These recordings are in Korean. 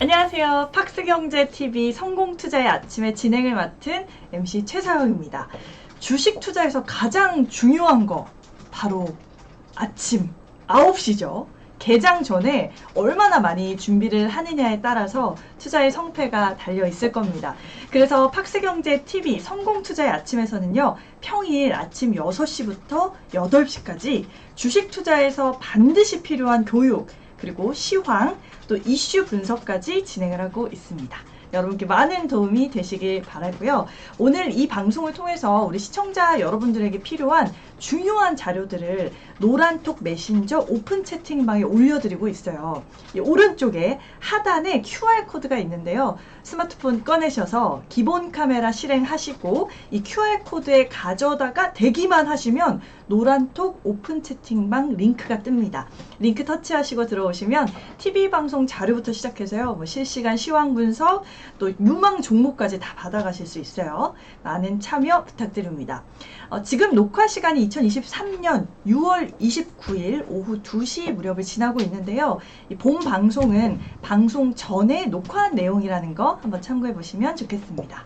안녕하세요. 팍스경제TV 성공투자의 아침에 진행을 맡은 MC 최사영입니다. 주식 투자에서 가장 중요한 거 바로 아침 9시죠. 개장 전에 얼마나 많이 준비를 하느냐에 따라서 투자의 성패가 달려 있을 겁니다. 그래서 팍스경제TV 성공투자의 아침에서는요, 평일 아침 6시부터 8시까지 주식 투자에서 반드시 필요한 교육, 그리고 시황, 또 이슈 분석까지 진행을 하고 있습니다. 여러분께 많은 도움이 되시길 바라고요. 오늘 이 방송을 통해서 우리 시청자 여러분들에게 필요한 중요한 자료들을 노란톡 메신저 오픈 채팅방에 올려드리고 있어요. 이 오른쪽에 하단에 QR코드가 있는데요. 스마트폰 꺼내셔서 기본 카메라 실행하시고 이 QR코드에 가져다가 대기만 하시면 노란톡 오픈 채팅방 링크가 뜹니다. 링크 터치하시고 들어오시면 TV 방송 자료부터 시작해서요, 실시간 시황 분석, 또 유망 종목까지 다 받아가실 수 있어요. 많은 참여 부탁드립니다. 지금 녹화 시간이 2023년 6월 29일 오후 2시 무렵을 지나고 있는데요. 이 본 방송은 방송 전에 녹화한 내용이라는 거 한번 참고해 보시면 좋겠습니다.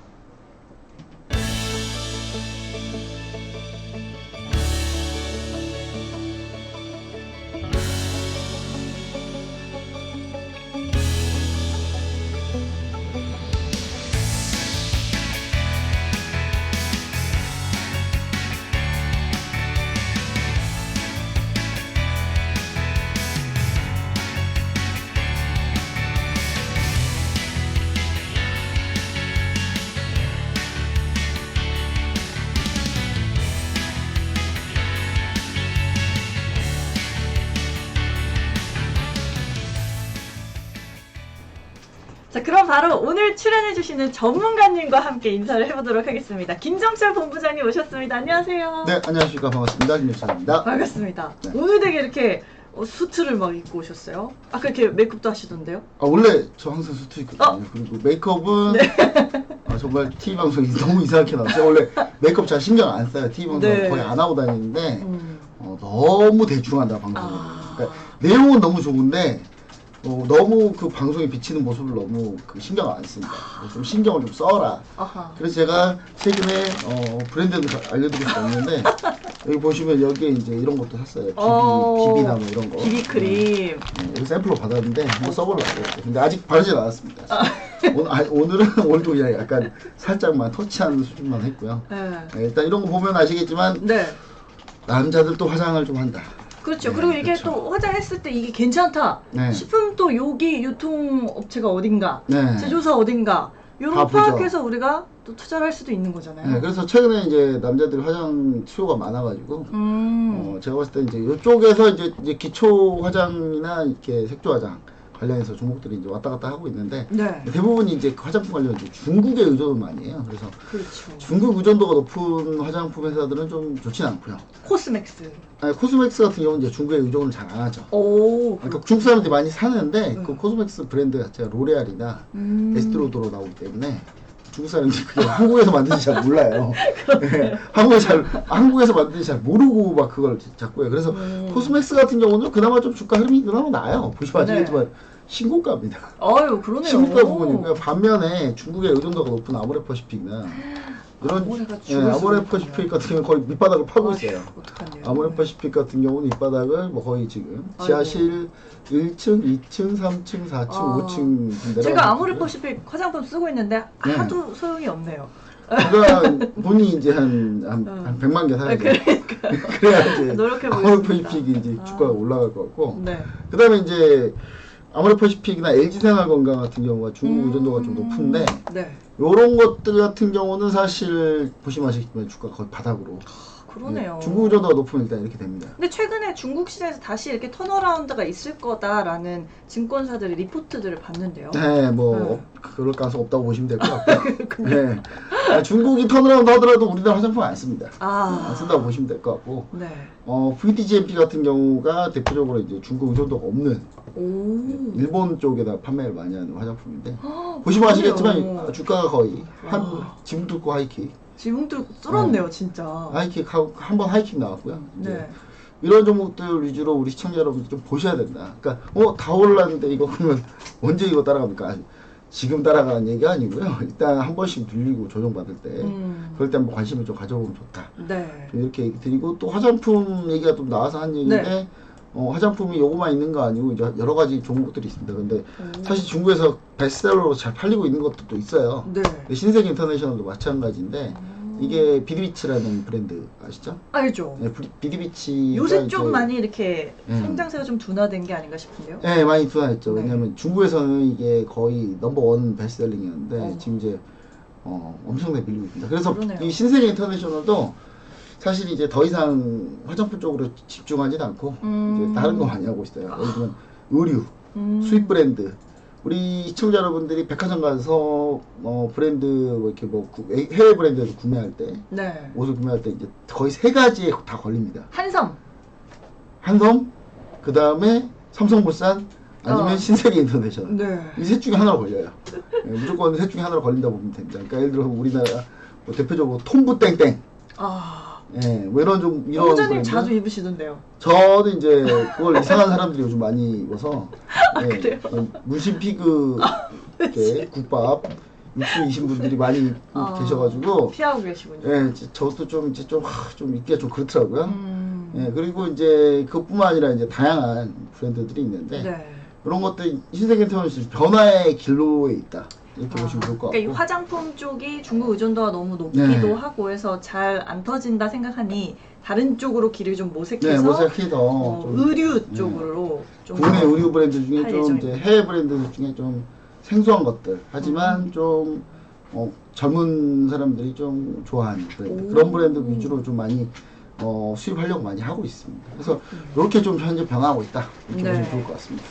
자, 그럼 바로 오늘 출연해주시는 전문가님과 함께 인사를 해보도록 하겠습니다. 김정철 본부장님 오셨습니다. 안녕하세요. 네, 안녕하십니까. 반갑습니다. 김정철입니다. 반갑습니다. 네. 오늘 되게 이렇게 수트를 막 입고 오셨어요? 아까 이렇게 메이크업도 하시던데요? 원래 저 항상 수트 입거든요. 그리고 메이크업은 정말 TV 방송이 너무 이상하게 나왔어요. 원래 메이크업 잘 신경 안 써요. TV 방송 거의 안 하고 다니는데 너무 대충한다, 방송은. 그러니까 내용은 너무 좋은데 너무 그 방송에 비치는 모습을 너무 신경 안 씁니다. 좀 신경을 좀 써라. 그래서 제가 최근에 브랜드는 알려드릴 수 없는데 여기 보시면 여기에 이제 이런 것도 샀어요. 비비나 뭐 이런 거. 비비크림. 여기 샘플로 받았는데 한번 써보려고. 근데 아직 바르질 않았습니다. 오늘도 그냥 약간 살짝만 터치하는 수준만 했고요. 일단 이런 거 보면 아시겠지만 남자들도 화장을 좀 한다. 그렇죠. 그리고 이게 그렇죠. 또 화장했을 때 이게 괜찮다 싶으면 또 여기 유통업체가 어딘가, 제조사 어딘가 이런 파악해서 우리가 또 투자를 할 수도 있는 거잖아요. 그래서 최근에 이제 남자들 화장 수요가 많아가지고 제가 봤을 때 이제 이쪽에서 이제 기초 화장이나 이렇게 색조 화장 관련해서 종목들이 이제 왔다 갔다 하고 있는데 대부분 이제 화장품 관련 중국에 의존을 많이 해요. 그래서 중국 의존도가 높은 화장품 회사들은 좀 좋진 않고요. 코스맥스. 코스맥스 같은 경우는 이제 중국에 의존을 잘 안 하죠. 그러니까 중국 사람들이 많이 사는데 그 코스맥스 브랜드 자체가 로레알이나 에스트로도로 나오기 때문에 중국 사람들이 그게 한국에서 만든지 잘 몰라요. 한국에서 만든지 잘 모르고 막 그걸 자꾸 해요. 그래서 코스맥스 같은 경우는 그나마 좀 주가 흐름이 그나마 나아요. 보시면 아시겠지만 신고가입니다. 그러네요. 신고가 부분이고요. 반면에 중국의 의존도가 높은 아모레퍼시픽이나 이런 아모레퍼시픽 같은 경우는 거의 밑바닥을 파고 있어요. 아모레퍼시픽 같은 경우는 밑바닥을 거의 지금 지하실 1층, 2층, 3층, 4층, 5층 제가 아모레퍼시픽 화장품 쓰고 있는데 하도 소용이 없네요. 그러니까 본인이 이제 한 100만 개 사야 돼요. 그래야 이제 아모레퍼시픽이 이제 주가가 올라갈 것 같고. 그 다음에 이제 아모레퍼시픽이나 LG생활건강 같은 경우가 중국 의존도가 좀 높은데 요런 것들 같은 경우는 사실 보시면 아시겠지만 주가가 거의 바닥으로. 그러네요. 중국 의존도가 높으면 일단 이렇게 됩니다. 근데 최근에 중국 시장에서 다시 이렇게 턴어라운드가 있을 거다라는 증권사들의 리포트들을 봤는데요. 그럴 가능성 없다고 보시면 될 것 같고요. 중국이 턴어라운드 하더라도 우리나라 화장품 안 씁니다. 안 쓴다고 보시면 될 것 같고. VDGMP 같은 경우가 대표적으로 이제 중국 의존도가 없는 일본 쪽에다 판매를 많이 하는 화장품인데 보시면 아시겠지만 주가가 거의 지붕 뚫고 하이킥. 지붕 뚫고 뚫었네요, 진짜. 하이킥 한번 하이킥 나왔고요. 이런 종목들 위주로 우리 시청자 여러분들 좀 보셔야 된다. 그러니까 다 올랐는데 이거 그러면 언제 이거 따라갑니까? 아니, 지금 따라가는 얘기가 아니고요. 일단 한 번씩 눌리고 조정받을 때 그럴 때 한번 관심을 좀 가져보면 좋다. 네. 좀 이렇게 얘기 드리고 또 화장품 얘기가 좀 나와서 한 얘기인데 네. 화장품이 요거만 있는 거 아니고 이제 여러 가지 종목들이 있습니다. 근데 사실 중국에서 베스트셀러로 잘 팔리고 있는 것도 있어요. 네. 신세계 인터내셔널도 마찬가지인데 이게 비디비치라는 브랜드 아시죠? 알죠. 네, 비디비치 요새 좀 많이 이렇게 성장세가 좀 둔화된 게 아닌가 싶은데요. 네, 많이 둔화했죠. 네. 왜냐하면 중국에서는 이게 거의 넘버원 베스트셀링이었는데 지금 이제 엄청나게 밀리고 있습니다. 그래서 그러네요. 이 신세계 인터내셔널도 사실 이제 더 이상 화장품 쪽으로 집중하지 않고 이제 다른 거 많이 하고 있어요. 예를 들면 의류, 수입 브랜드. 우리 시청자 여러분들이 백화점 가서 브랜드 이렇게 해외 브랜드에서 구매할 때 네. 옷을 구매할 때 이제 거의 세 가지에 다 걸립니다. 한섬. 한섬, 그 다음에 삼성물산, 아니면 신세계 인터내셔널. 네. 이 셋 중에 하나로 걸려요. 네, 무조건 셋 중에 하나로 걸린다 보면 됩니다. 그러니까 예를 들어 우리나라 대표적으로 톰부 땡땡. 뭐 이런 좀 이런. 호자님 자주 입으시던데요. 저는 이제 그걸 이상한 사람들이 요즘 많이 입어서. 그래요? 문신 피그 이렇게 국밥 육수이신 분들이 많이 입고 계셔가지고 피하고 계시군요. 예, 저도 좀 입기가 좀 그렇더라고요. 예, 그리고 이제 그것뿐만 아니라 이제 다양한 브랜드들이 있는데 네. 그런 것들 신세계 인터내셔널 변화의 길로에 있다. 이렇게 보시면 좋을 것 같고. 그러니까 이 화장품 쪽이 중국 의존도가 너무 높기도 하고 해서 잘 안 터진다 생각하니 다른 쪽으로 길을 좀 모색해서 모색해서 의류 쪽으로 좀 국내 의류 브랜드 중에 할 좀 예정입니다. 이제 해외 브랜드 중에 좀 생소한 것들 하지만 좀 젊은 사람들이 좀 좋아하는 브랜드 그런 브랜드 위주로 좀 많이 수입하려고 많이 하고 있습니다. 그래서 이렇게 좀 현재 변화하고 있다 이렇게 보시면 좋을 것 같습니다.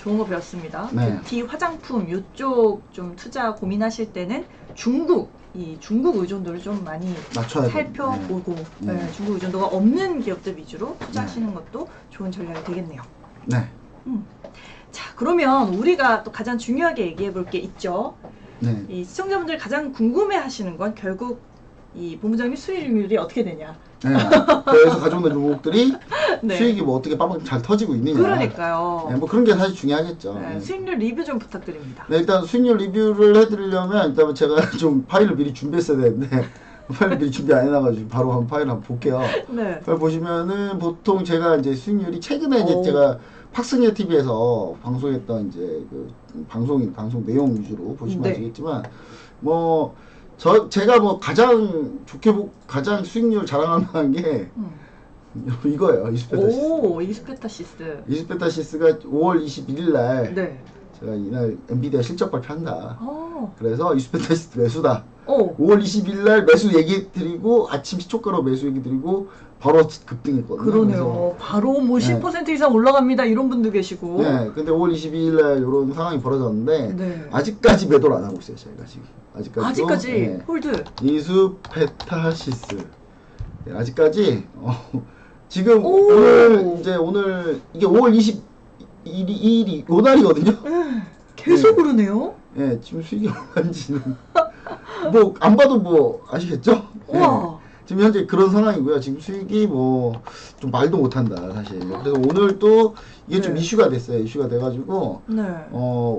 좋은 거 배웠습니다. 네. 뷰티, 화장품 이쪽 좀 투자 고민하실 때는 중국 의존도를 좀 많이 맞춰야 살펴보고 중국 의존도가 없는 기업들 위주로 투자하시는 것도 좋은 전략이 되겠네요. 네. 자, 그러면 우리가 또 가장 중요하게 얘기해 볼 게 있죠. 네. 이 시청자분들이 가장 궁금해 하시는 건 결국 이 본부장님 수익률이 어떻게 되냐. 네. 그래서 가져오는 종목들이 네. 수익이 뭐 어떻게 빵빵 잘 터지고 있느냐. 그러니까요. 네, 뭐 그런 게 사실 중요하겠죠. 네, 수익률 리뷰 좀 부탁드립니다. 네, 일단 수익률 리뷰를 해드리려면 일단 제가 좀 파일을 미리 준비했어야 되는데 파일을 미리 준비 안 해놔가지고 바로 한 파일 한번 볼게요. 네. 파일 보시면은 보통 제가 이제 수익률이 최근에 이제 제가 팍스니어 TV에서 방송했던 이제 그 방송 내용 위주로 보시면 아시겠지만 제가 가장 가장 수익률 자랑할 만한 게 이거예요. 이스페타시스. 오, 이스페타시스. 이스페타시스가 5월 21일 날 네. 제가 이날 엔비디아 실적 발표한다. 오. 그래서 이스페타시스 매수다. 오. 5월 20일 날 매수 얘기 드리고 아침 시초가로 매수 얘기 드리고 바로 급등했거든요. 그러네요. 바로 뭐 10% 이상 올라갑니다. 이런 분도 계시고. 네. 근데 5월 22일 날 이런 상황이 벌어졌는데 네. 아직까지 매도를 안 하고 있어요. 저희가 지금. 아직까지 네. 홀드. 이스페타시스. 네, 아직까지 지금 오. 오늘 이게 5월 22일이 요 날이거든요. 계속 오르네요. 네, 지금 수익이 얼마인지는 뭐 안 봐도 뭐 아시겠죠? 우와. 지금 현재 그런 상황이고요. 지금 수익이 좀 말도 못한다 사실. 그래서 오늘 또 이게 좀 이슈가 됐어요. 이슈가 돼가지고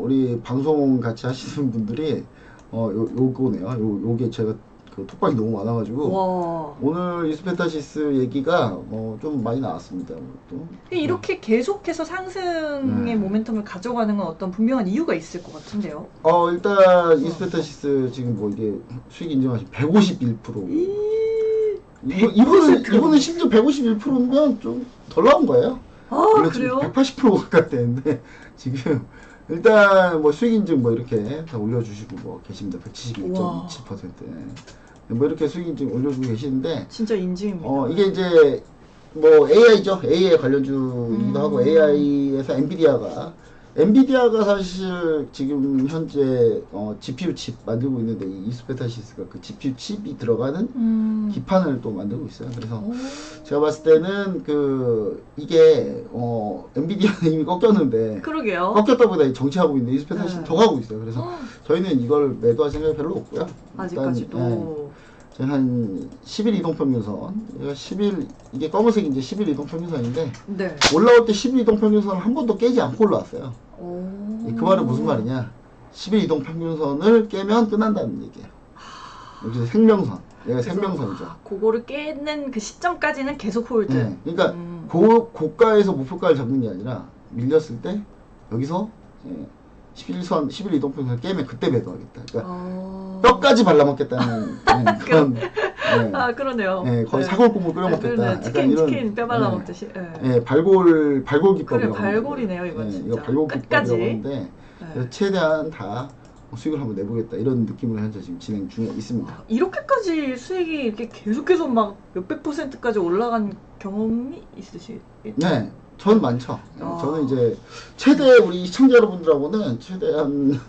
우리 방송 같이 하시는 분들이 요거네요. 요게 제가 그 톡방이 너무 많아가지고 와. 오늘 이스페타시스 얘기가 좀 많이 나왔습니다. 또. 이렇게 계속해서 상승의 모멘텀을 가져가는 건 어떤 분명한 이유가 있을 것 같은데요. 일단 이스페타시스 지금 뭐 이게 수익 인정하신 151%. 이분은 심지어 151%면 좀 덜 나온 거예요. 아, 그래요? 180% 가까이 되는데 지금 일단 뭐 수익 인증 뭐 이렇게 다 올려주시고 뭐 계십니다. 171.27%. 뭐 이렇게 수익 인증 올려주고 계시는데 진짜 인증입니다. 이게 이제 뭐 AI죠. AI 관련주이기도 하고 AI에서 엔비디아가 사실 지금 현재 GPU 칩 만들고 있는데 이 이스페타시스가 그 GPU 칩이 들어가는 기판을 또 만들고 있어요. 그래서 제가 봤을 때는 이게 엔비디아는 이미 꺾였는데 그러게요. 꺾였다 보다 정치하고 있는데 이스페타시스 더 가고 있어요. 그래서 저희는 이걸 매도할 생각이 별로 없고요. 아직까지도. 제가 한 10일 이동평균선, 얘가 10일, 이게 검은색이 이제 10일 이동평균선인데, 네. 올라올 때 10일 이동평균선을 한 번도 깨지 않고 올라왔어요. 오. 그 말은 무슨 말이냐? 10일 이동평균선을 깨면 끝난다는 얘기예요. 여기서 생명선, 얘가 생명선이죠. 그거를 깨는 그 시점까지는 계속 홀드. 네, 그러니까 고가에서 목표가를 잡는 게 아니라 밀렸을 때 여기서 11일 이동평균선 깨면 그때 매도하겠다. 그러니까 뼈까지 발라먹겠다는 그런 아 그러네요. 거의 사골국물 끓여 먹겠다. 치킨 뼈 발라먹듯이. 발골 기법이라고. 그래 발골이네요 이건 진짜. 이거 발골 기법이라고 하는데 네. 최대한 다 수익을 한번 내보겠다 이런 느낌으로 현재 지금 진행 중에 있습니다. 이렇게까지 수익이 이렇게 계속해서 막 몇백 %까지 올라간 경험이 있으시겠죠? 네, 전 많죠. 저는 이제 최대 우리 시청자 여러분들하고는 최대한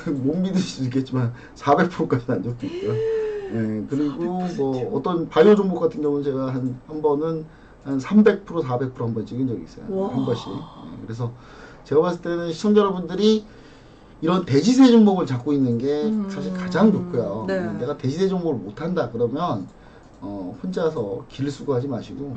못 믿으실 수 있겠지만 400%까지 난 적도 있고요. 네, 그리고 400%. 뭐 어떤 바이오 종목 같은 경우는 제가 한 번은 한 300%, 400% 한 번 찍은 적이 있어요. 와. 한 번씩. 네, 그래서 제가 봤을 때는 시청자 여러분들이 이런 대지세 종목을 잡고 있는 게 사실 가장 좋고요. 네. 내가 대지세 종목을 못한다 그러면 혼자서 길 쓰고 하지 마시고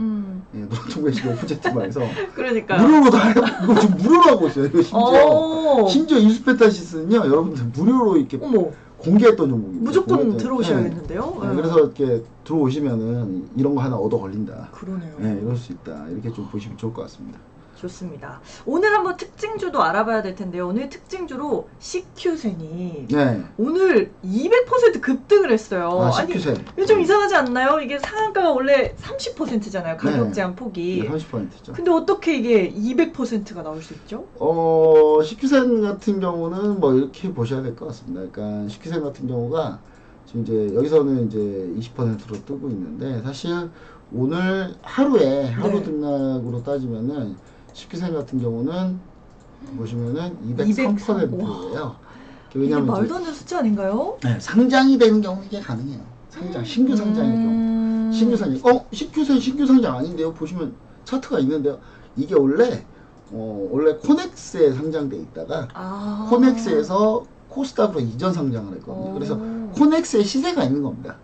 노란통배식 오픈채팅방에서 그러니까요. 무료로 다 해요. 이거 지금 무료로 하고 있어요. 이거 심지어 인수페타시스는요 여러분들 무료로 이렇게 어머. 공개했던 종목입니다. 무조건 들어오셔야겠는데요. 네, 그래서 이렇게 들어오시면은 이런 거 하나 얻어 걸린다. 그러네요. 네, 이럴 수 있다. 이렇게 좀 보시면 좋을 것 같습니다. 좋습니다. 오늘 한번 특징주도 알아봐야 될 텐데요. 오늘 특징주로 CQ센이 네. 오늘 200% 급등을 했어요. 아, CQ센. 아니, 좀 이상하지 않나요? 이게 상한가가 원래 30%잖아요. 가격 제한 폭이. 네, 30%죠. 근데 어떻게 이게 200%가 나올 수 있죠? CQ센 같은 경우는 뭐 이렇게 보셔야 될 것 같습니다. 그러니까 CQ센 같은 경우가 지금 이제 여기서는 이제 20%로 뜨고 있는데 사실 오늘 하루에 하루 등락으로 따지면은 CQ센 같은 경우는 보시면은 203%예요. 이게 말도 안 되는 숫자 아닌가요? 네, 상장이 되는 경우 이게 가능해요. 신규 상장의 경우. 신규 상장. CQ센 신규 상장 아닌데요? 보시면 차트가 있는데요. 이게 원래 코넥스에 상장돼 있다가 코넥스에서 코스닥으로 이전 상장을 했거든요. 그래서 코넥스의 시세가 있는 겁니다.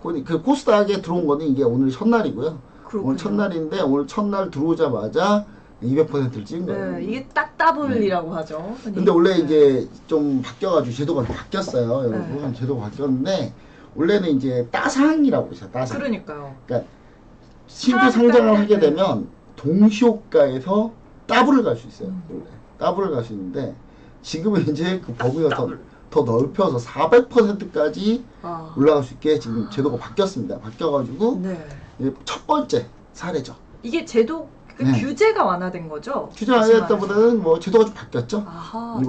그 코스닥에 들어온 거는 이게 오늘 첫날이고요. 그렇군요. 오늘 첫날인데 오늘 첫날 들어오자마자 200%를 찍은 거예요. 네, 이게 딱 더블이라고 하죠. 근데 원래 이제 좀 바뀌어가지고 제도가 바뀌었어요, 여러분. 제도가 바뀌었는데 원래는 이제 따상이라고 있어요. 따상. 그러니까요. 그러니까 신규 상장을 하게 되면 동시효과에서 더블을 갈 수 있어요. 원래 더블을 갈 수 있는데 지금은 이제 그 범위가 더 넓혀서 400%까지 올라갈 수 있게 지금 제도가 바뀌었습니다. 바뀌어가지고 첫 번째 사례죠. 이게 제도 규제가 완화된 거죠? 규제가 완화됐다보다는 뭐 제도가 좀 바뀌었죠. 아하,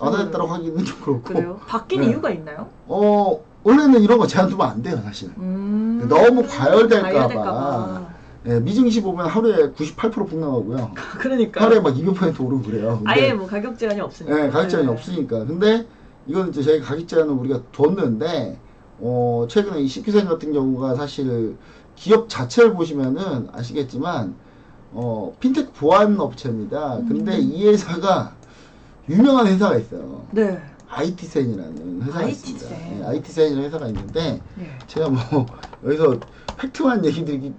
완화됐다고 하기는 좀 그렇고. 그래요? 바뀐 이유가 있나요? 원래는 이런 거 제한 두면 안 돼요, 사실. 너무 과열될까봐. 미증시 보면 하루에 98% 폭락하고요. 그러니까. 하루에 막 200% 오르고 그래요. 근데, 아예 뭐 가격 제한이 없으니까. 네, 가격 제한이 없으니까. 근데 이건 이제 저희가 가격 제한을 우리가 뒀는데, 최근에 이 CQ센 같은 경우가 사실 기업 자체를 보시면은 아시겠지만, 핀테크 보안 업체입니다. 근데 이 회사가 유명한 회사가 있어요. 네. IT센이라는 회사가 IT센. 있습니다. 네, IT센이라는 회사가 있는데 제가 뭐 여기서 팩트만 얘기 드리기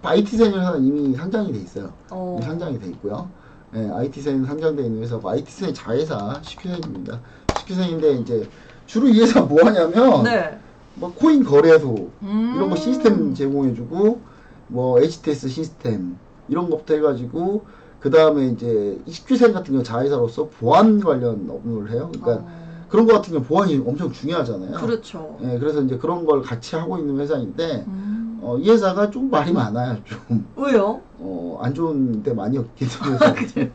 IT센이라는 회사는 이미 상장이 돼 있어요. 이미 상장이 돼 있고요. 네, IT센 상장돼 있는 회사고 IT센의 자회사 CQ센입니다. CQ센인데 이제 주로 이 회사 뭐 하냐면 뭐 코인 거래소 이런 거 시스템 제공해주고 뭐 HTS 시스템 이런 것부터 해가지고 그 다음에 이제 CQ센 같은 경우 자회사로서 보안 관련 업무를 해요. 그러니까 그런 거 같은 경우 보안이 엄청 중요하잖아요. 그렇죠. 네, 그래서 이제 그런 걸 같이 하고 있는 회사인데 이 회사가 좀 말이 많아요. 좀. 왜요? 안 좋은 데 많이 없기 때문에.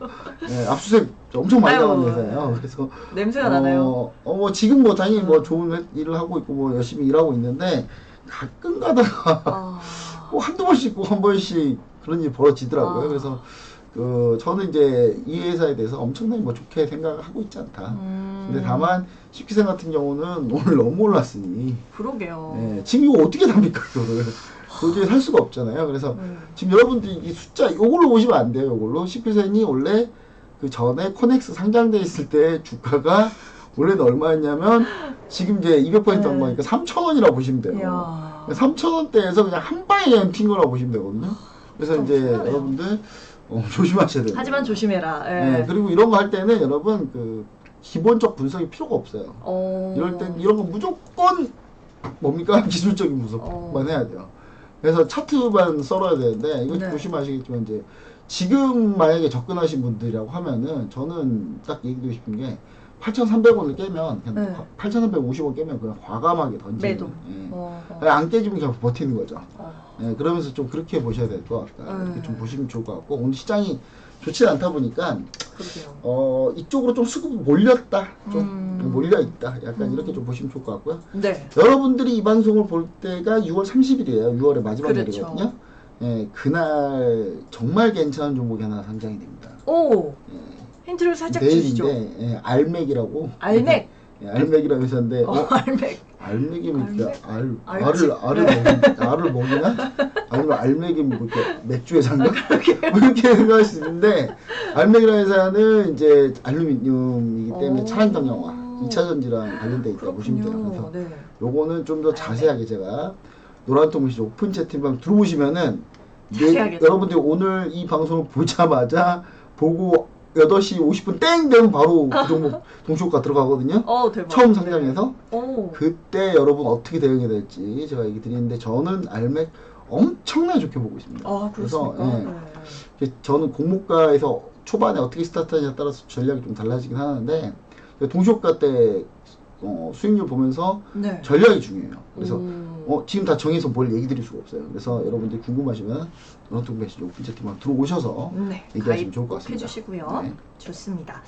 네, 압수수색 엄청 많이 나가는 회사예요. 그래서 냄새가 나나요? 뭐 지금 뭐 당연히 뭐 좋은 일을 하고 있고 뭐 열심히 일하고 있는데 가끔 가다가 뭐 한두 번씩 한 번씩 그런 일이 벌어지더라고요. 그래서 저는 이제 이 회사에 대해서 엄청나게 뭐 좋게 생각을 하고 있지 않다. 근데 다만 CQ센 같은 경우는 오늘 너무 올랐으니. 그러게요. 네, 지금 이거 어떻게 삽니까, 이거를. 도저히 살 수가 없잖아요. 그래서 지금 여러분들이 이 숫자 이걸로 보시면 안 돼요. 이걸로 CQ센이 원래 그 전에 코넥스 상장돼 있을 때 주가가 원래는 얼마였냐면 지금 이제 200% 네. 얼마니까 3,000원이라고 보시면 돼요. 이야. 3,000원대에서 그냥 한 방에 그냥 튄 거라고 보시면 되거든요. 그래서 이제 엄청나네요. 여러분들 조심하셔야 돼요. 하지만 조심해라. 예. 네, 그리고 이런 거 할 때는 여러분 그 기본적 분석이 필요가 없어요. 이럴 땐 이런 거 무조건 뭡니까? 기술적인 분석만 해야 돼요. 그래서 차트만 썰어야 되는데 이거 네. 보시면 이제 지금 만약에 접근하신 분들이라고 하면은 저는 딱 얘기드리고 싶은 게 8,300원을 깨면 그냥 네. 8,350원 깨면 그냥 과감하게 던지는 매도. 예. 안 깨지면 그냥 버티는 거죠. 어. 예, 그러면서 좀 그렇게 보셔야 될 것 같다. 네. 이렇게 좀 보시면 좋을 것 같고 오늘 시장이 좋지 않다 보니까 그러게요. 이쪽으로 좀 수급이 몰렸다. 좀 몰려 있다. 약간 이렇게 좀 보시면 좋을 것 같고요. 네. 여러분들이 이 방송을 볼 때가 6월 30일이에요. 6월의 마지막 그렇죠. 날이거든요. 예, 그날 정말 괜찮은 종목이 하나 상장이 됩니다. 오. 예, 힌트를 살짝 주시죠. 내일인데 예, 알맥이라고. 알맥. 예, 알맥이라는 회사인데 알맥. 알맥이면 진짜 알지? 알을 먹이나? 아니면 알맥이면 뭐 이렇게 맥주 회사인가? 뭐 이렇게 생각할 수 있는데 알맥이라는 회사는 이제 알루미늄이기 때문에 차량 경량화, 2차 전지랑 관련돼 있다고 보시면 돼요. 그래서 네. 요거는 좀 더 자세하게 제가 노란통신 오픈 채팅방 들어보시면은 자세하게 여러분들이 오늘 이 방송을 보자마자 보고 8시 50분 땡 되면 바로 그 종목 동시호가 들어가거든요. 대박. 처음 상장해서 오. 그때 여러분 어떻게 대응해야 될지 제가 얘기 드리는데 저는 알맥 엄청나게 좋게 보고 있습니다. 그래서 저는 공모가에서 초반에 어떻게 스타트하냐에 따라서 전략이 좀 달라지긴 하는데 동시호가 때 수익률 보면서 네. 전략이 중요해요. 그래서 지금 다 정해서 뭘 얘기 드릴 수가 없어요. 그래서 여러분들이 궁금하시면 노란통 메시지 오픈 채팅방 들어오셔서 네. 얘기하시면 좋을 것 같습니다. 해주시고요. 네. 좋습니다.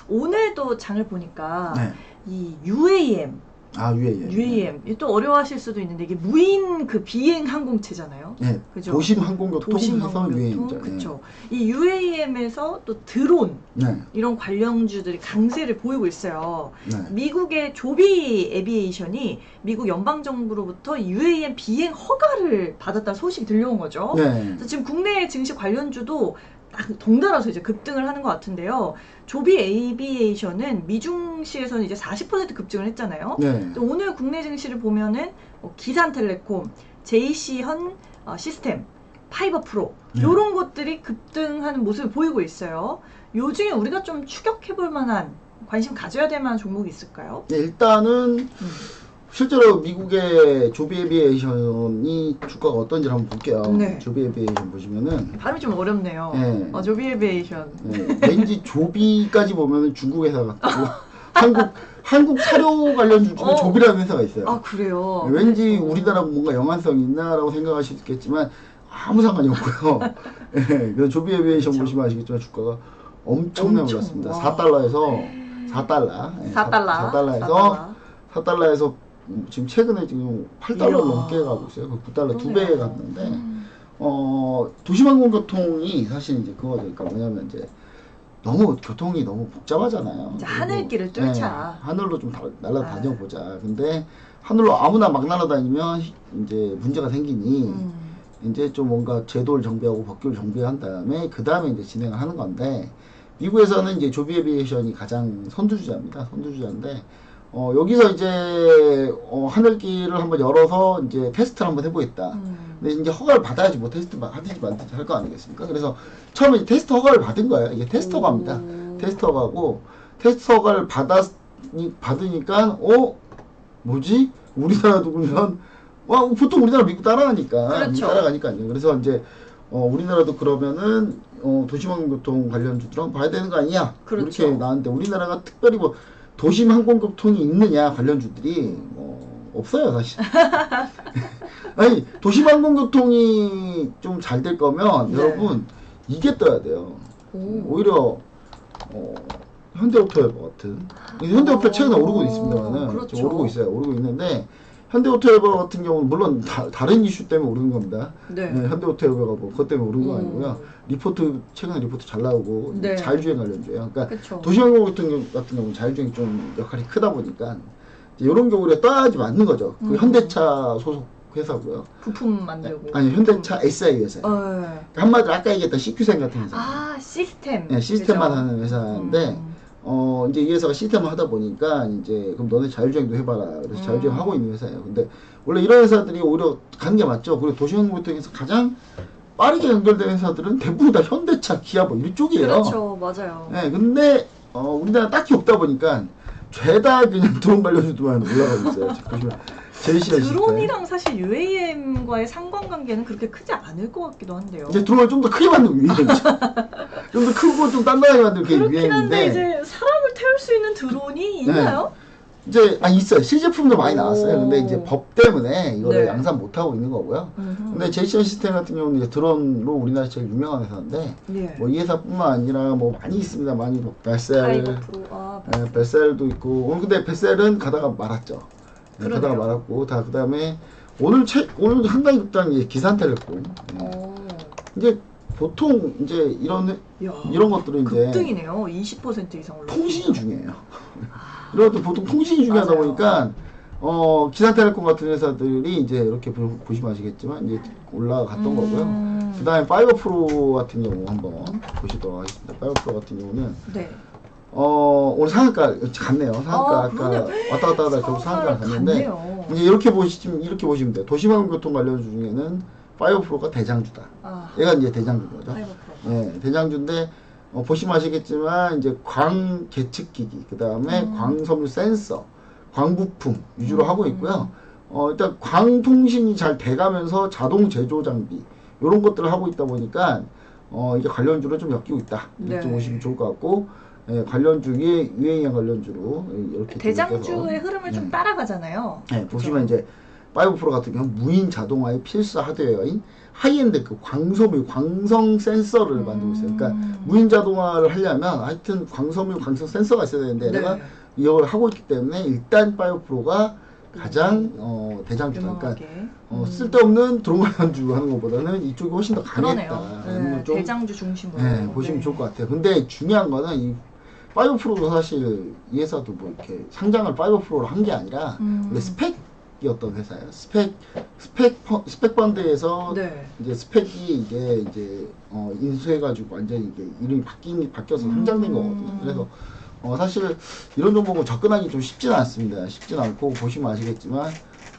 오늘도 장을 보니까 네. 이 UAM UAM. 또 어려워하실 수도 있는데 이게 무인 그 비행 항공체잖아요. 네. 그죠? 도심 항공교통 도심 해서 항공교통 UAM이죠. 그렇죠. 이 UAM에서 또 드론 네. 이런 관련주들이 강세를 보이고 있어요. 네. 미국의 조비 에비에이션이 미국 연방정부로부터 UAM 비행 허가를 받았다는 소식이 들려온 거죠. 네. 그래서 지금 국내 증시 관련주도 딱 동달아서 이제 급등을 하는 것 같은데요. 조비 에이비에이션은 미중시에서는 이제 40% 급증을 했잖아요. 네. 또 오늘 국내 증시를 보면은 기산텔레콤, JC현 시스템, 파이버프로 이런 것들이 급등하는 모습을 보이고 있어요. 요 중에 우리가 좀 추격해볼 만한 관심 가져야 될 만한 종목이 있을까요? 네, 일단은 실제로 미국의 조비 에비에이션이 주가가 어떤지 한번 볼게요. 네. 조비 에비에이션 보시면은 발음이 좀 어렵네요. 네. 조비 에비에이션. 네, 왠지 조비까지 보면은 중국 회사 같고 한국 사료 관련 중에 조비라는 회사가 있어요. 그래요? 네, 왠지 우리나라 뭔가 연관성이 있나라고 생각하실 수 있겠지만 아무 상관이 없고요. 네, 그래서 조비 에비에이션 그쵸. 보시면 아시겠지만 주가가 엄청나게 올랐습니다. 4달러에서 4달러. 네, 4달러에서 지금 최근에 지금 8달러 넘게 가고 있어요. 9달러 두 배 갔는데 도시항공교통이 사실 이제 그거죠. 그러니까 뭐냐면 이제 교통이 너무 복잡하잖아요. 이제 하늘길을 뚫자. 하늘로 좀 날아다녀 보자. 근데 하늘로 아무나 막 날아다니면 이제 문제가 생기니 이제 좀 뭔가 제도를 정비하고 법규를 정비한 다음에 그 다음에 이제 진행을 하는 건데 미국에서는 이제 조비 에비에이션이 가장 선두주자입니다. 선두주자인데 여기서 이제 하늘길을 한번 열어서 이제 테스트를 한번 해보겠다. 근데 이제 허가를 받아야지 뭐 테스트 하든지 말든지 할 거 아니겠습니까? 그래서 처음에 이제 테스트 허가를 받은 거예요. 이게 테스트 허가입니다. 테스트 허가고 테스트 허가를 받으니까 뭐지? 우리나라도 그러면 보통 우리나라 미국 따라가니까 그렇죠. 따라가니까요. 그래서 이제 우리나라도 그러면은 도심항공교통 관련주들은 봐야 되는 거 아니야? 그렇죠. 이렇게 나왔는데 우리나라가 특별히 뭐 도심 항공교통이 있느냐 관련주들이 없어요 사실. 아니 도심 항공교통이 좀 잘 될 거면 네. 여러분 이게 떠야 돼요. 오히려 현대오토웨버 같은 현대오토 최근에 오르고 있습니다만은 그렇죠. 오르고 있어요. 오르고 있는데 현대오토웨버 같은 경우는 물론 다른 이슈 때문에 오르는 겁니다. 네. 현대오토웨버가 뭐 그것 때문에 오른 거 아니고요. 최근에 리포트 잘 나오고 네. 자율주행 관련주예요. 그러니까 그쵸. 도시항공 같은 경우는 자율주행이 좀 역할이 크다 보니까 이런 게 우리가 떠야지 맞는 거죠. 그 현대차 소속 회사고요. 부품 만들고. 아니 현대차 SI 회사예요. 한마디로 아까 얘기했던 CQ생 같은 회사. 시스템. 네, 시스템만 그죠? 하는 회사인데 이제 이 회사가 시스템을 하다 보니까 이제 그럼 너네 자율주행도 해봐라. 그래서 자율주행 하고 있는 회사예요. 근데 원래 이런 회사들이 오히려 가는 게 맞죠. 그리고 도시행보통에서 가장 빠르게 연결된 회사들은 대부분 다 현대차, 기아 뭐 이쪽이에요. 그렇죠, 맞아요. 네, 근데 우리나라 딱히 없다 보니까 죄다 그냥 드론 관련주도만 올라가고 있어요. 보시면 제시아 드론이랑 사실 UAM과의 상관관계는 그렇게 크지 않을 것 같기도 한데요. 이제 드론을 좀 더 크게 만들고 유행이죠. 좀 더 크고 좀 단단하게 만들고 그게 그렇긴 한데 유행인데 이제 사람을 태울 수 있는 드론이 있나요? 이제 있어요. 실제품도 많이 오. 나왔어요. 근데 이제 법 때문에 이거를 네. 양산 못 하고 있는 거고요. 음흠. 근데 제시아 시스템 같은 경우는 이제 드론으로 우리나라 제일 유명한 회사인데 네. 뭐 이 회사뿐만 아니라 뭐 많이 있습니다. 많이 뭐 벨셀, 타이거 프로, 벨셀도 있고 근데 벨셀은 가다가 말았죠. 네, 그러네요. 가다가 말았고 다 그다음에 오늘 상당히 급등한 게 기산텔레콤. 이제 보통 이제 이런 것들은 이제 급등이네요. 20% 이상 올랐어요. 통신이 중요해요. 이런 것도 보통 통신이 중요하다 맞아요. 보니까 기산텔레콤 같은 회사들이 이제 이렇게 보시면 아시겠지만 이제 올라갔던 거고요. 그다음에 파이버 프로 같은 경우 한번 보시도록 하겠습니다. 파이버 프로 같은 경우는 네. 오늘 상한가 갔네요. 상한가 아까 그러네요. 왔다 갔다 하다 결국 상한가 갔는데 갔네요. 이제 이렇게 보시면 돼요. 도시망교통 관련 중에는 파이버 프로가 대장주다. 얘가 이제 대장주인 거죠. 파이버 프로. 네, 대장주인데 보시면 아시겠지만 이제 광 계측기기, 그 다음에 광섬유 센서, 광부품 위주로 하고 있고요. 일단 광통신이 잘 돼가면서 자동 제조 장비 이런 것들을 하고 있다 보니까 이게 관련주로 좀 엮이고 있다. 이렇게 좀 네. 보시면 좋을 것 같고 관련주에 유행형 관련주로 이렇게 대장주의 흐름을 좀 따라가잖아요. 네, 보시면 이제 파이브 프로 같은 경우는 무인 자동화의 필수 하드웨어인 하이엔드 광섬유 광성 센서를 만들고 있어요. 그러니까 무인 자동화를 하려면 하여튼 광섬유 광성 센서가 있어야 되는데 내가 이걸 하고 있기 때문에 일단 파이브 프로가 가장 대장주다. 그러니까 쓸데없는 드론 관련주 하는 것보다는 이쪽이 훨씬 더 강했다. 그러네요. 좀 대장주 중심으로 보시면 좋을 것 같아요. 근데 중요한 거는 이 파이브 프로도 사실 이 회사도 뭐 이렇게 상장을 파이브 프로로 한 게 아니라 근데 스펙이었던 회사예요. 스펙 펀드에서 이제 스펙이 이제 인수해가지고 완전히 이게 이름이 바뀌어서 상장된 거거든요. 그래서 사실 이런 종목은 접근하기 좀 쉽지는 않습니다. 쉽지는 않고 보시면 아시겠지만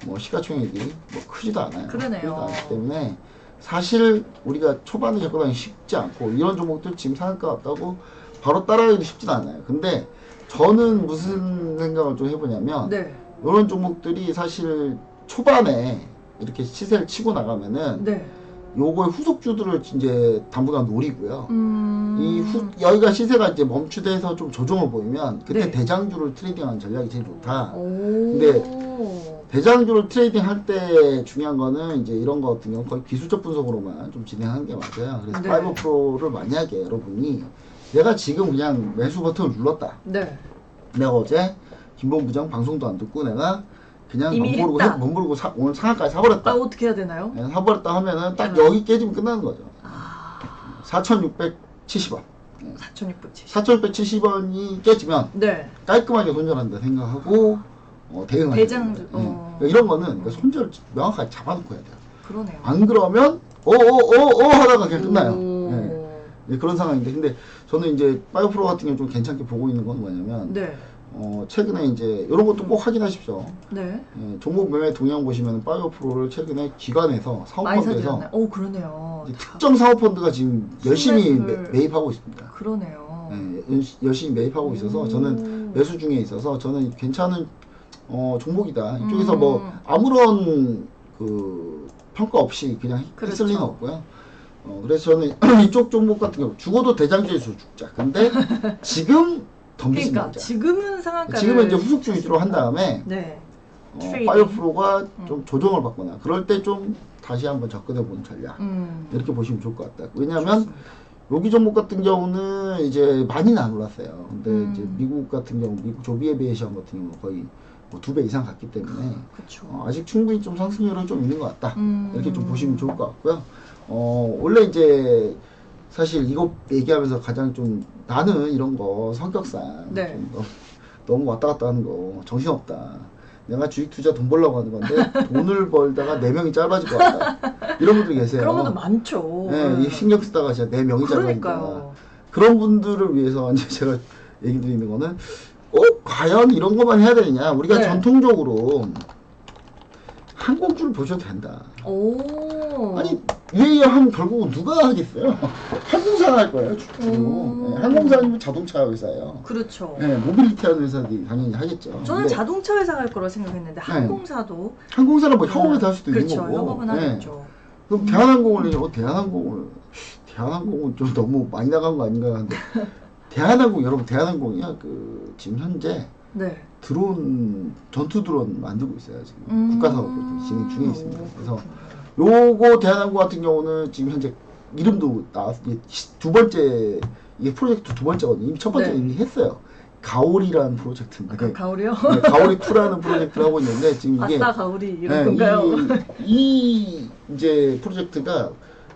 뭐 시가총액이 뭐 크지도 않아요. 그러네요. 크지도 않기 때문에 사실 우리가 초반에 접근하기 쉽지 않고 이런 종목들 지금 상한가 왔다고 바로 따라가기도 쉽지는 않아요. 근데 저는 무슨 생각을 좀 해보냐면 이런 종목들이 사실 초반에 이렇게 시세를 치고 나가면은 요거의 후속주들을 이제 당분간 노리고요. 여기가 시세가 이제 멈추돼서 좀 조정을 보이면 그때 대장주를 트레이딩하는 전략이 제일 좋다. 근데 대장주를 트레이딩 할 때 중요한 거는 이제 이런 거 같은 경우 거의 기술적 분석으로만 좀 진행하는 게 맞아요. 그래서 파이버 프로를 만약에 여러분이 내가 지금 그냥 매수 버튼을 눌렀다. 내가 어제 김본 부장 방송도 안 듣고 내가 그냥 멈부르고 오늘 상한가에 사버렸다. 어떻게 해야 되나요? 사버렸다 하면은 딱 여기 깨지면 끝나는 거죠. 4,670원. 4,670원이 깨지면 깔끔하게 손절한다 생각하고 대응하는 대장주. 그러니까 이런 거는 그러니까 손절 명확하게 잡아놓고 해야 돼요. 그러네요. 안 그러면 하다가 그냥 끝나요. 그런 상황인데 근데 저는 이제 파이어 프로 같은 경우 좀 괜찮게 보고 있는 건 뭐냐면 최근에 이제 이런 것도 꼭 확인하십시오. 종목 매매 동향 보시면 파이어 프로를 최근에 기관에서 사모펀드에서 그러네요. 특정 사모펀드가 지금 열심히 매입하고 있습니다. 그러네요. 열심히 매입하고 있어서 저는 매수 중에 있어서 저는 괜찮은 종목이다. 이쪽에서 뭐 아무런 그 평가 없이 그냥 했을 리는 없고요. 그래서 저는 이쪽 종목 같은 경우 죽어도 대장주에서 죽자. 근데 지금 덤비지 말자. 지금은 상한가를 지금은 이제 후속주 위주로 한 다음에 파이어 프로가 좀 조정을 받거나 그럴 때 좀 다시 한번 접근해 보는 전략 이렇게 보시면 좋을 것 같다. 왜냐하면 여기 종목 같은 경우는 이제 많이는 안 올랐어요. 근데 이제 미국 같은 경우 미국 조비 에비에이션 같은 경우 거의 뭐 2배 이상 갔기 때문에 아직 충분히 좀 상승률은 좀 있는 것 같다. 이렇게 좀 보시면 좋을 것 같고요. 원래 이제 사실 이거 얘기하면서 가장 좀 나는 이런 거 성격상 좀 너무 왔다 갔다 하는 거 정신없다. 내가 주식 투자 돈 벌려고 하는 건데 돈을 벌다가 내 명이 짧아질 것 같다. 이런 분들 계세요. 그런 분들 많죠. 이 신경 쓰다가 진짜 내 명이 짧아진다. 그런 분들을 위해서 이제 제가 얘기 드리는 거는 과연 이런 것만 해야 되느냐. 우리가 네. 전통적으로 항공주를 보셔도 된다. 오. 아니 UAE 하면 결국은 누가 하겠어요? 항공사가 할 거예요. 주로. 네, 항공사 아니면 자동차 회사예요. 그렇죠. 네, 모빌리티 하는 회사들이 당연히 하겠죠. 저는 근데 자동차 회사 갈 거라 생각했는데 항공사도 항공사는 뭐 협업에서 할 수도 그렇죠. 있는 거고. 협업은 하겠죠. 그럼 대한항공을 대한항공은 좀 너무 많이 나간 거 아닌가 하는데 대한항공 여러분 대한항공이야 지금 현재 네. 드론 전투 드론 만들고 있어요. 지금 국가 사업으로 진행 중에 있습니다. 그래서 그렇구나. 요거 대한항공 같은 경우는 지금 현재 이름도 나왔 두 번째 이게 프로젝트 두 번째거든요. 이미 첫 번째 네. 이미 했어요. 가오리라는 프로젝트인데 가오리요? 네, 가오리 2라는 프로젝트를 하고 있는데 지금 이게 아싸 가오리 이런 건가요? 이 이제 프로젝트가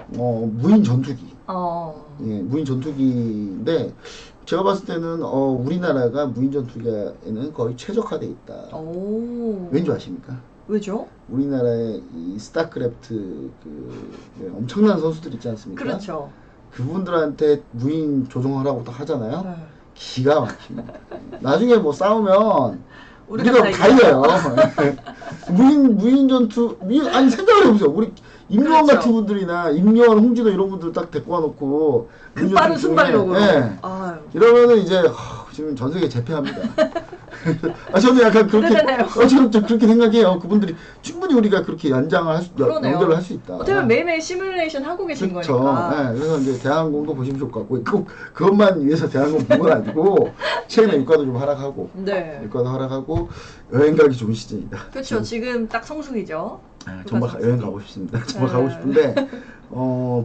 무인 전투기. 예, 무인 전투기인데 제가 봤을 때는 우리나라가 무인 전투기에는 거의 최적화돼 있다. 오. 왠지 아십니까? 왜죠? 우리나라의 이 스타크래프트 엄청난 선수들 있지 않습니까? 그렇죠. 그분들한테 무인 조종하라고 또 하잖아요. 네. 기가 막힙니다. 나중에 뭐 싸우면 우리가 다 이겨요. 무인 전투 아니 생각을 해보세요. 우리 임요원 그렇죠. 같은 분들이나 임요원, 홍진호 이런 분들 딱 데리고 와놓고 무인 빠른 전투 순발력으로. 네. 아유. 이러면은 이제 지금 전 세계 재패합니다. 저도 약간 그렇게 저는 좀 그렇게 생각해요. 그분들이 충분히 우리가 그렇게 연장을 연결을 할 수 있다. 어떻게 보면 매일매일 시뮬레이션 하고 계신 그렇죠. 거니까. 네, 그래서 이제 대한항공도 보시면 좋을 것 같고 그것만 위해서 대한항공 본 건 아니고 최근에 유가도 좀 하락하고 네. 유가도 하락하고 여행 가기 좋은 시즌이다. 그렇죠. 지금 딱 성수기죠. 정말 여행 가고 싶습니다. 정말 네. 가고 싶은데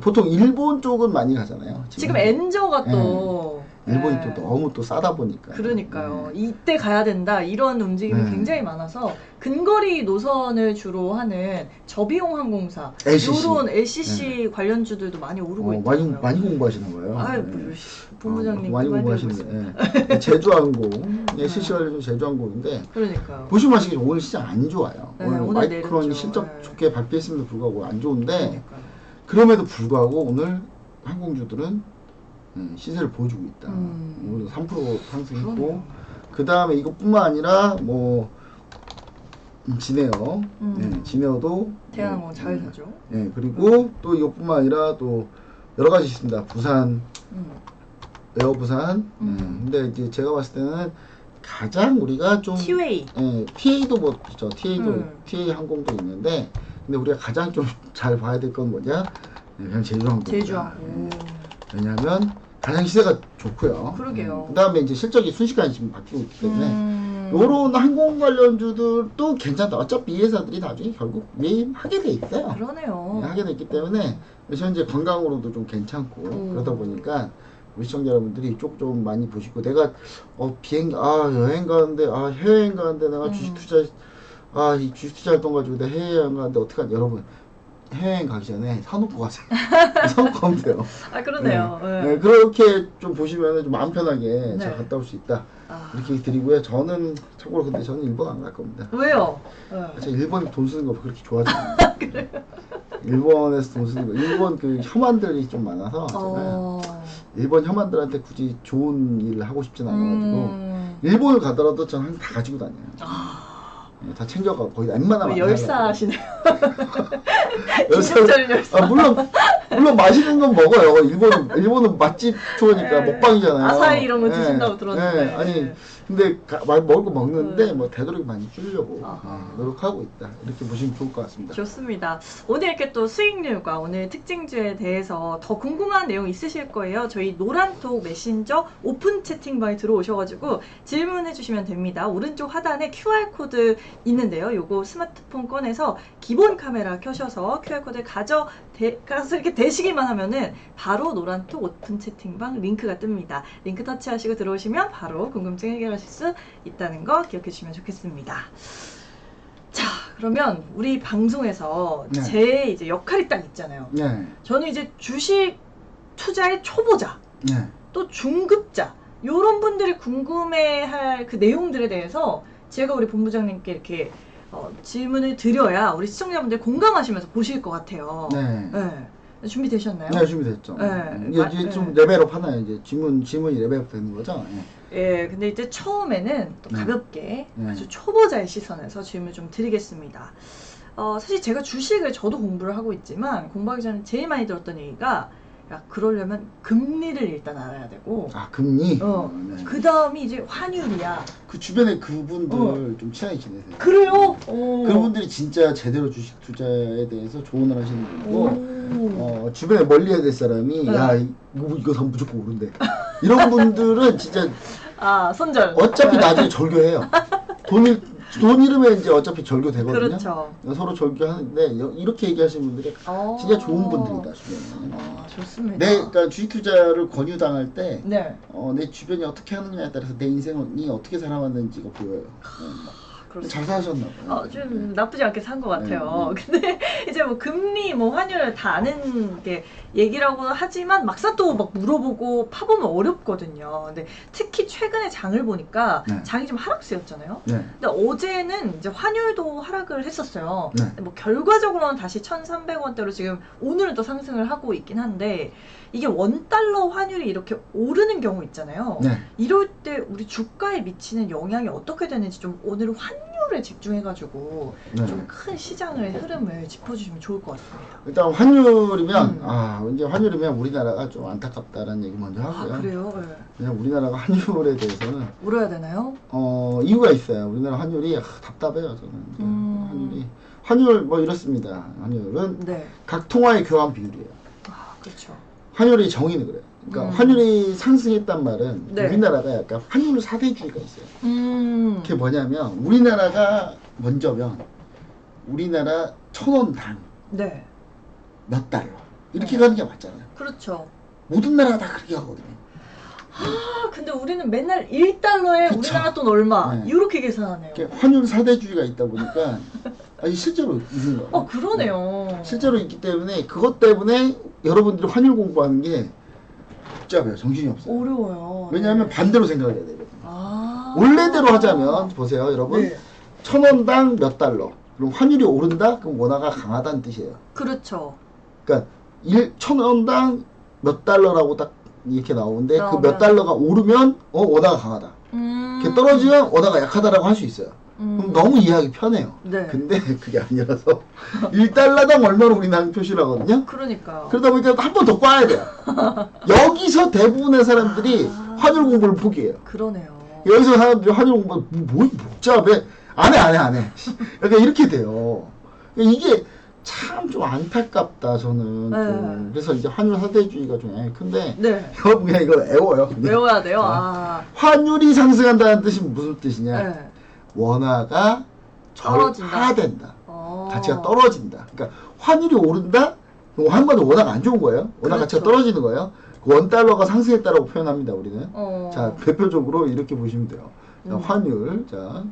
보통 일본 쪽은 많이 가잖아요. 지금 엔저가 또 일본이 네. 또 너무 또 싸다 보니까. 그러니까요. 이때 가야 된다 이런 움직임이 굉장히 많아서 근거리 노선을 주로 하는 저비용 항공사 LCC. 이런 LCC 관련주들도 많이 오르고 있더라고요. 많이 공부하시는 거예요. 아유, 네. 본부장님 많이 공부하시는 거예요. 제주항공, LCC 관련 제주항공인데 그러니까요. 보시면 아시겠지만 오늘 시장 안 좋아요. 네, 오늘 오늘 마이크론이 내렸죠. 실적 네. 좋게 발표했음에도 불구하고 안 좋은데 그러니까요. 그럼에도 불구하고 오늘 항공주들은 시세를 보여주고 있다. 오늘 3% 상승했고 그 다음에 이것뿐만 아니라 뭐 지네어, 지네어도 대한항공 잘 사죠. 그리고 또 이것뿐만 아니라 또 여러 가지 있습니다. 부산, 에어 부산. 근데 이제 제가 봤을 때는 가장 우리가 좀 티웨이. TA도 뭐 있죠. TA 항공도 있는데 근데 우리가 가장 좀 잘 봐야 될 건 뭐냐? 그냥 제주항공. 제주항공. 왜냐하면 가장 시세가 좋고요. 그러게요. 그다음에 이제 실적이 순식간에 지금 바뀌고 있기 때문에 요런 항공 관련주들도 괜찮다. 어차피 이 회사들이 나중에 결국 매입하게 돼 있어요. 그러네요. 하게 됐기 때문에 현재 관광으로도 좀 괜찮고 그러다 보니까 우리 시청자 여러분들이 이쪽 좀 많이 보시고 내가 비행기 여행 가는데 해외여행 가는데 내가 주식 투자 이 주식 투자할 돈 가지고 내가 해외여행 가는데 어떡하냐. 여러분 해외여행 가기 전에 사놓고 가세요. 사놓고 가면 돼요. 그러네요. 네, 그렇게 좀 보시면 좀 마음 편하게 잘 네. 갔다 올 수 있다. 이렇게 드리고요. 저는 참고로 근데 저는 일본 안 갈 겁니다. 왜요? 제가 일본 돈 쓰는 거 그렇게 좋아하지 않아요. 일본에서 돈 쓰는 거 일본 그 혐한들이 좀 많아서 제가 일본 혐한들한테 굳이 좋은 일을 하고 싶진 않아가지고 일본을 가더라도 저는 항상 다 가지고 다녀요. 다 챙겨가고 거의 웬만하면 열사하시네요. 열사. 기념절 열사. 물론 맛있는 건 먹어요. 일본은 맛집 좋으니까 먹방이잖아요. 아사히 이런 거 드신다고 들었는데. 아니 근데 먹을 거 먹는데 뭐 되도록 많이 줄이려고 노력하고 있다. 이렇게 보시면 좋을 것 같습니다. 좋습니다. 오늘 이렇게 또 수익률과 오늘 특징주에 대해서 더 궁금한 내용 있으실 거예요. 저희 노란톡 메신저 오픈 채팅방에 들어오셔가지고 질문해 주시면 됩니다. 오른쪽 하단에 QR코드 있는데요. 요거 스마트폰 꺼내서 기본 카메라 켜셔서 QR코드 가서 이렇게 대시기만 하면은 바로 노란톡 오픈 채팅방 링크가 뜹니다. 링크 터치하시고 들어오시면 바로 궁금증 해결하실 수 있다는 거 기억해 주시면 좋겠습니다. 자, 그러면 우리 방송에서 제 이제 역할이 딱 있잖아요. 저는 이제 주식 투자의 초보자, 또 중급자, 요런 분들이 궁금해할 그 내용들에 대해서 제가 우리 본부장님께 이렇게 질문을 드려야 우리 시청자분들 공감하시면서 보실 것 같아요. 준비되셨나요? 네, 준비됐죠. 네. 이제 좀 레벨업 하나요? 이제 질문이 레벨업 되는 거죠? 예, 근데 이제 처음에는 또 네. 가볍게 네. 아주 초보자의 시선에서 질문 좀 드리겠습니다. 사실 제가 주식을 저도 공부를 하고 있지만 공부하기 전에 제일 많이 들었던 얘기가 야, 그러려면 금리를 일단 알아야 되고 아, 금리? 네. 그 다음이 이제 환율이야. 그 주변에 그분들 좀 친하게 지내세요. 그래요? 그분들이 진짜 제대로 주식 투자에 대해서 조언을 하시는 분이고 오. 주변에 멀리해야 될 사람이 네. 야 이거 사면 무조건 오른대 이런 분들은 진짜 아, 손절. 어차피 네. 나중에 절교해요. 돈 잃으면 이제 어차피 절교되거든요. 그렇죠. 서로 절교하는데 이렇게 얘기하시는 분들이 진짜 좋은 분들이다 주변에. 좋습니다. 그러니까 주식 투자를 권유당할 때 네. 내 주변이 어떻게 하느냐에 따라서 내 인생이 어떻게 살아왔는지가 보여요. 잘 사셨나 봐요. 좀 나쁘지 않게 산 것 같아요. 근데 이제 뭐 금리, 뭐 환율 다 아는 게 얘기라고 하지만 막상 또 막 물어보고 파보면 어렵거든요. 근데 특히 최근에 장을 보니까 네. 장이 좀 하락세였잖아요. 네. 근데 어제는 이제 환율도 하락을 했었어요. 네. 근데 뭐 결과적으로는 다시 1,300원대로 지금 오늘은 또 상승을 하고 있긴 한데 이게 원달러 환율이 이렇게 오르는 경우 있잖아요. 네. 이럴 때 우리 주가에 미치는 영향이 어떻게 되는지 좀 오늘은 환율에 집중해가지고 네. 좀 큰 시장의 흐름을 짚어주시면 좋을 것 같습니다. 일단 환율이면 이제 환율이면 우리나라가 좀 안타깝다라는 얘기 먼저 하고요. 그래요? 네. 그냥 우리나라가 환율에 대해서는 물어야 되나요? 이유가 있어요. 우리나라 환율이 답답해요. 저는 환율 뭐 이렇습니다. 환율은 네. 각 통화의 교환 비율이에요. 그렇죠. 환율이 정의는 그래요. 그러니까 환율이 상승했단 말은 네. 우리나라가 약간 환율 사대주의가 있어요. 그게 뭐냐면 우리나라가 먼저면 우리나라 1,000원당 네. 몇 달러 이렇게 가는 게 맞잖아요. 그렇죠. 모든 나라가 다 그렇게 가거든요. 근데 우리는 맨날 1달러에 그쵸. 우리나라 돈 얼마 네. 이렇게 계산하네요. 환율 사대주의가 있다 보니까 실제로 있는 거예요. 그러네요. 실제로 있기 때문에 그것 때문에 여러분들이 환율 공부하는 게 복잡해요. 정신이 없어요. 어려워요. 왜냐하면 네. 반대로 생각을 해야 되거든요. 아. 원래대로 하자면 보세요, 여러분. 네. 1,000원당 몇 달러. 그럼 환율이 오른다? 그럼 원화가 강하다는 뜻이에요. 그렇죠. 그러니까 1,000원당 몇 달러라고 딱 이렇게 나오는데 그 몇 나오면. 달러가 오르면 원화가 강하다. 이렇게 떨어지면 원화가 약하다라고 할 수 있어요. 그럼 너무 이해하기 편해요. 네. 근데 그게 아니라서 1달러당 얼마로 우리나라 표시를 하거든요. 그러니까요. 그러다 보니까 한 번 더 꽈야 돼요. 여기서 대부분의 사람들이 환율 공부를 포기해요. 그러네요. 여기서 사람들이 환율 공부 뭐 복잡해. 안 해. 그러니까 이렇게 돼요. 그러니까 이게 참 좀 안타깝다 저는. 네. 좀. 그래서 이제 환율 사대주의가 좀 영향이 큰데 네. 여러분 그냥 이걸 애워요. 그냥. 외워야 돼요. 자, 환율이 상승한다는 뜻이 무슨 뜻이냐? 네. 원화가 떨어진다. 절하된다. 가치가 떨어진다. 그러니까 환율이 오른다? 그럼 한마디로 원화가 안 좋은 거예요. 원화 가치가 그렇죠. 떨어지는 거예요. 그 원달러가 상승했다라고 표현합니다. 우리는. 자, 대표적으로 이렇게 보시면 돼요. 자, 환율. 자,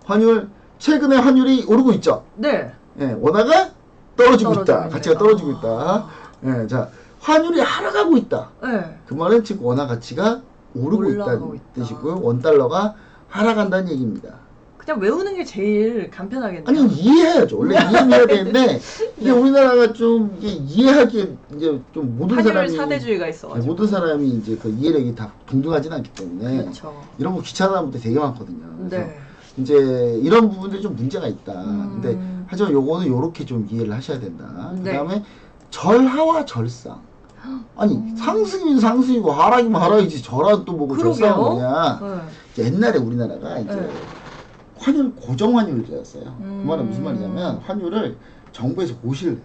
환율. 최근에 환율이 오르고 있죠. 네. 원화가 떨어지고 있다. 떨어지고 가치가 있네요. 떨어지고 있다. 자, 환율이 하락하고 있다. 네. 그 말은 즉 원화 가치가 오르고 올라가고 있다는 있다. 뜻이고요. 원달러가 하락한다는 얘기입니다. 그냥 외우는 게 제일 간편하겠네요. 아니 이해해야죠. 원래 이해는 해야 되는데 이게 우리나라가 좀 이게 이해하기에 이제 좀 모든 환율 사람이 사대주의가 있어가지고. 모든 사람이 이제 그 이해력이 다 동등하진 않기 때문에 그렇죠. 이런 거 귀찮아하는 분들 되게 많거든요. 그래서 네. 이제 이런 부분들이 좀 문제가 있다. 근데 하지만 요거는 요렇게 좀 이해를 하셔야 된다. 네. 그다음에 절하와 절상. 아니 상승이면 상승이고 하락이면 하락이지 절하는 또 뭐고 절상은 뭐냐. 네. 옛날에 우리나라가 이제 네. 환율 고정환율제였어요. 그 말은 무슨 음. 말이냐면 환율을 정부에서 고시를 해요.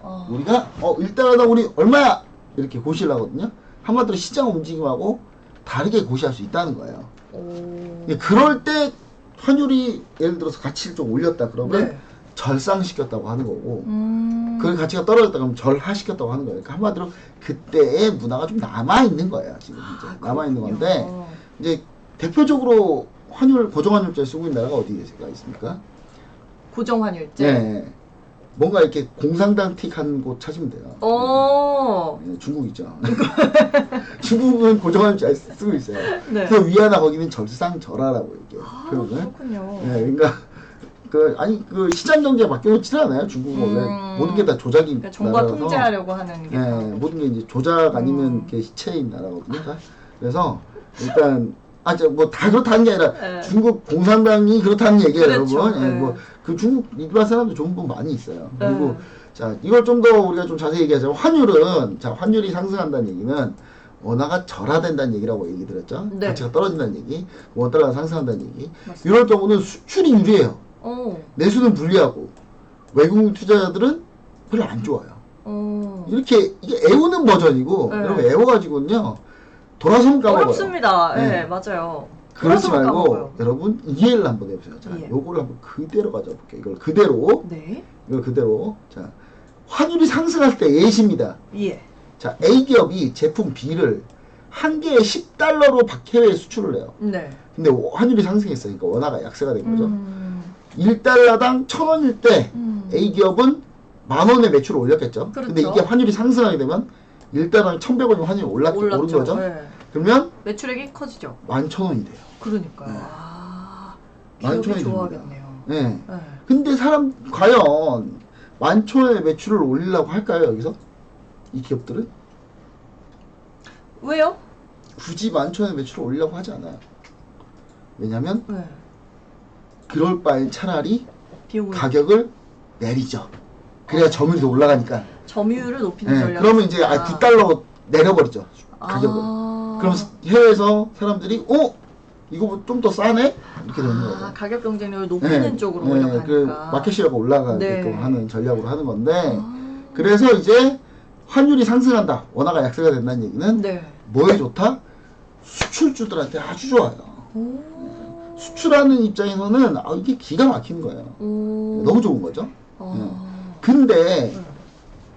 어. 우리가 일단은 우리 얼마야 이렇게 고시를 하거든요. 한마디로 시장 움직임하고 다르게 고시할 수 있다는 거예요. 오. 그럴 때 환율이 예를 들어서 가치를 좀 올렸다 그러면 네. 절상시켰다고 하는 거고 그 가치가 떨어졌다 그러면 절하시켰다고 하는 거예요. 그러니까 한마디로 그때의 문화가 좀 남아있는 거예요. 지금 이제 남아있는 건데 이제 대표적으로 환율 고정환율제 쓰고 있는 나라가 어디가 있습니까? 고정환율제. 네. 뭔가 이렇게 공산당 틱한 곳 찾으면 돼요. 네, 중국 있죠. 중국은 고정환율제 쓰고 있어요. 네. 그 위안화 거기는 절상절하라고 이렇게 표현을. 그렇군요. 네, 그러니까 그 시장 경제에 맡겨놓지는 않아요. 중국은 원래 모든 게 다 조작이 그러니까 정부가 나라라서. 통제하려고 하는 게. 네, 모든 게 이제 조작 아니면 그 시체인 나라거든요. 다. 그래서 일단 뭐 다 그렇다는 게 아니라 네. 중국 공산당이 그렇다는 얘기예요, 그렇죠. 여러분. 예, 네. 뭐 그 중국 일반 사람도 좋은 분 많이 있어요. 네. 그리고 자 이걸 좀 더 우리가 좀 자세히 얘기하자면 환율이 상승한다는 얘기는 원화가 절하된다는 얘기라고 얘기 드렸죠. 네. 가치가 떨어진다는 얘기, 원달러가 상승한다는 얘기. 맞습니다. 이럴 경우는 수출이 유리해요. 오. 내수는 불리하고 외국 투자자들은 별로 안 좋아요. 오. 이렇게 이게 애우는 버전이고 네. 여러분 애워가지고는요 돌아서면 까먹어요. 어렵습니다. 네, 네. 맞아요. 그렇지 돌아서면 말고 까먹어요. 여러분 이해를 한번 해보세요. 자, 이해. 요거를 한번 그대로 가져볼게요. 이걸 그대로 네. 자 환율이 상승할 때 예시입니다. 예. 자 A 기업이 제품 B를 한 개에 10달러로 해외에 수출을 해요. 네. 근데 환율이 상승했으니까 원화가 약세가 된 거죠. 1달러당 1,000원일 때 A 기업은 10,000원의 매출을 올렸겠죠. 그렇죠. 근데 이게 환율이 상승하게 되면 1달러당 1,100원이 환율이 오른 거죠. 네. 그러면 매출액이 커지죠. 11,000원이 돼요. 그러니까요. 네. 아, 11,000원이 기업이 됩니다. 좋아하겠네요. 네. 네. 근데 과연 11,000원의 매출을 올리려고 할까요, 여기서? 이 기업들은? 왜요? 굳이 11,000원의 매출을 올리려고 하지 않아요. 왜냐면, 네. 그럴 바엔 차라리 비용을 가격을 내리죠. 그래야 점유율이 더 올라가니까. 점유율을 높이는 네. 전략. 그러면 이제 9달러 내려버리죠. 가격을. 그럼 해외에서 사람들이, 이거 좀 더 싸네? 이렇게 되는 거예요. 가격 경쟁력을 높이는 쪽으로 올려가니까. 그 마켓시라고 올라가게끔 네. 하는 전략으로 하는 건데, 그래서 이제 환율이 상승한다. 원화가 약세가 된다는 얘기는 네. 뭐에 좋다? 수출주들한테 아주 좋아요. 오. 수출하는 입장에서는 이게 기가 막힌 거예요. 오. 너무 좋은 거죠. 아. 근데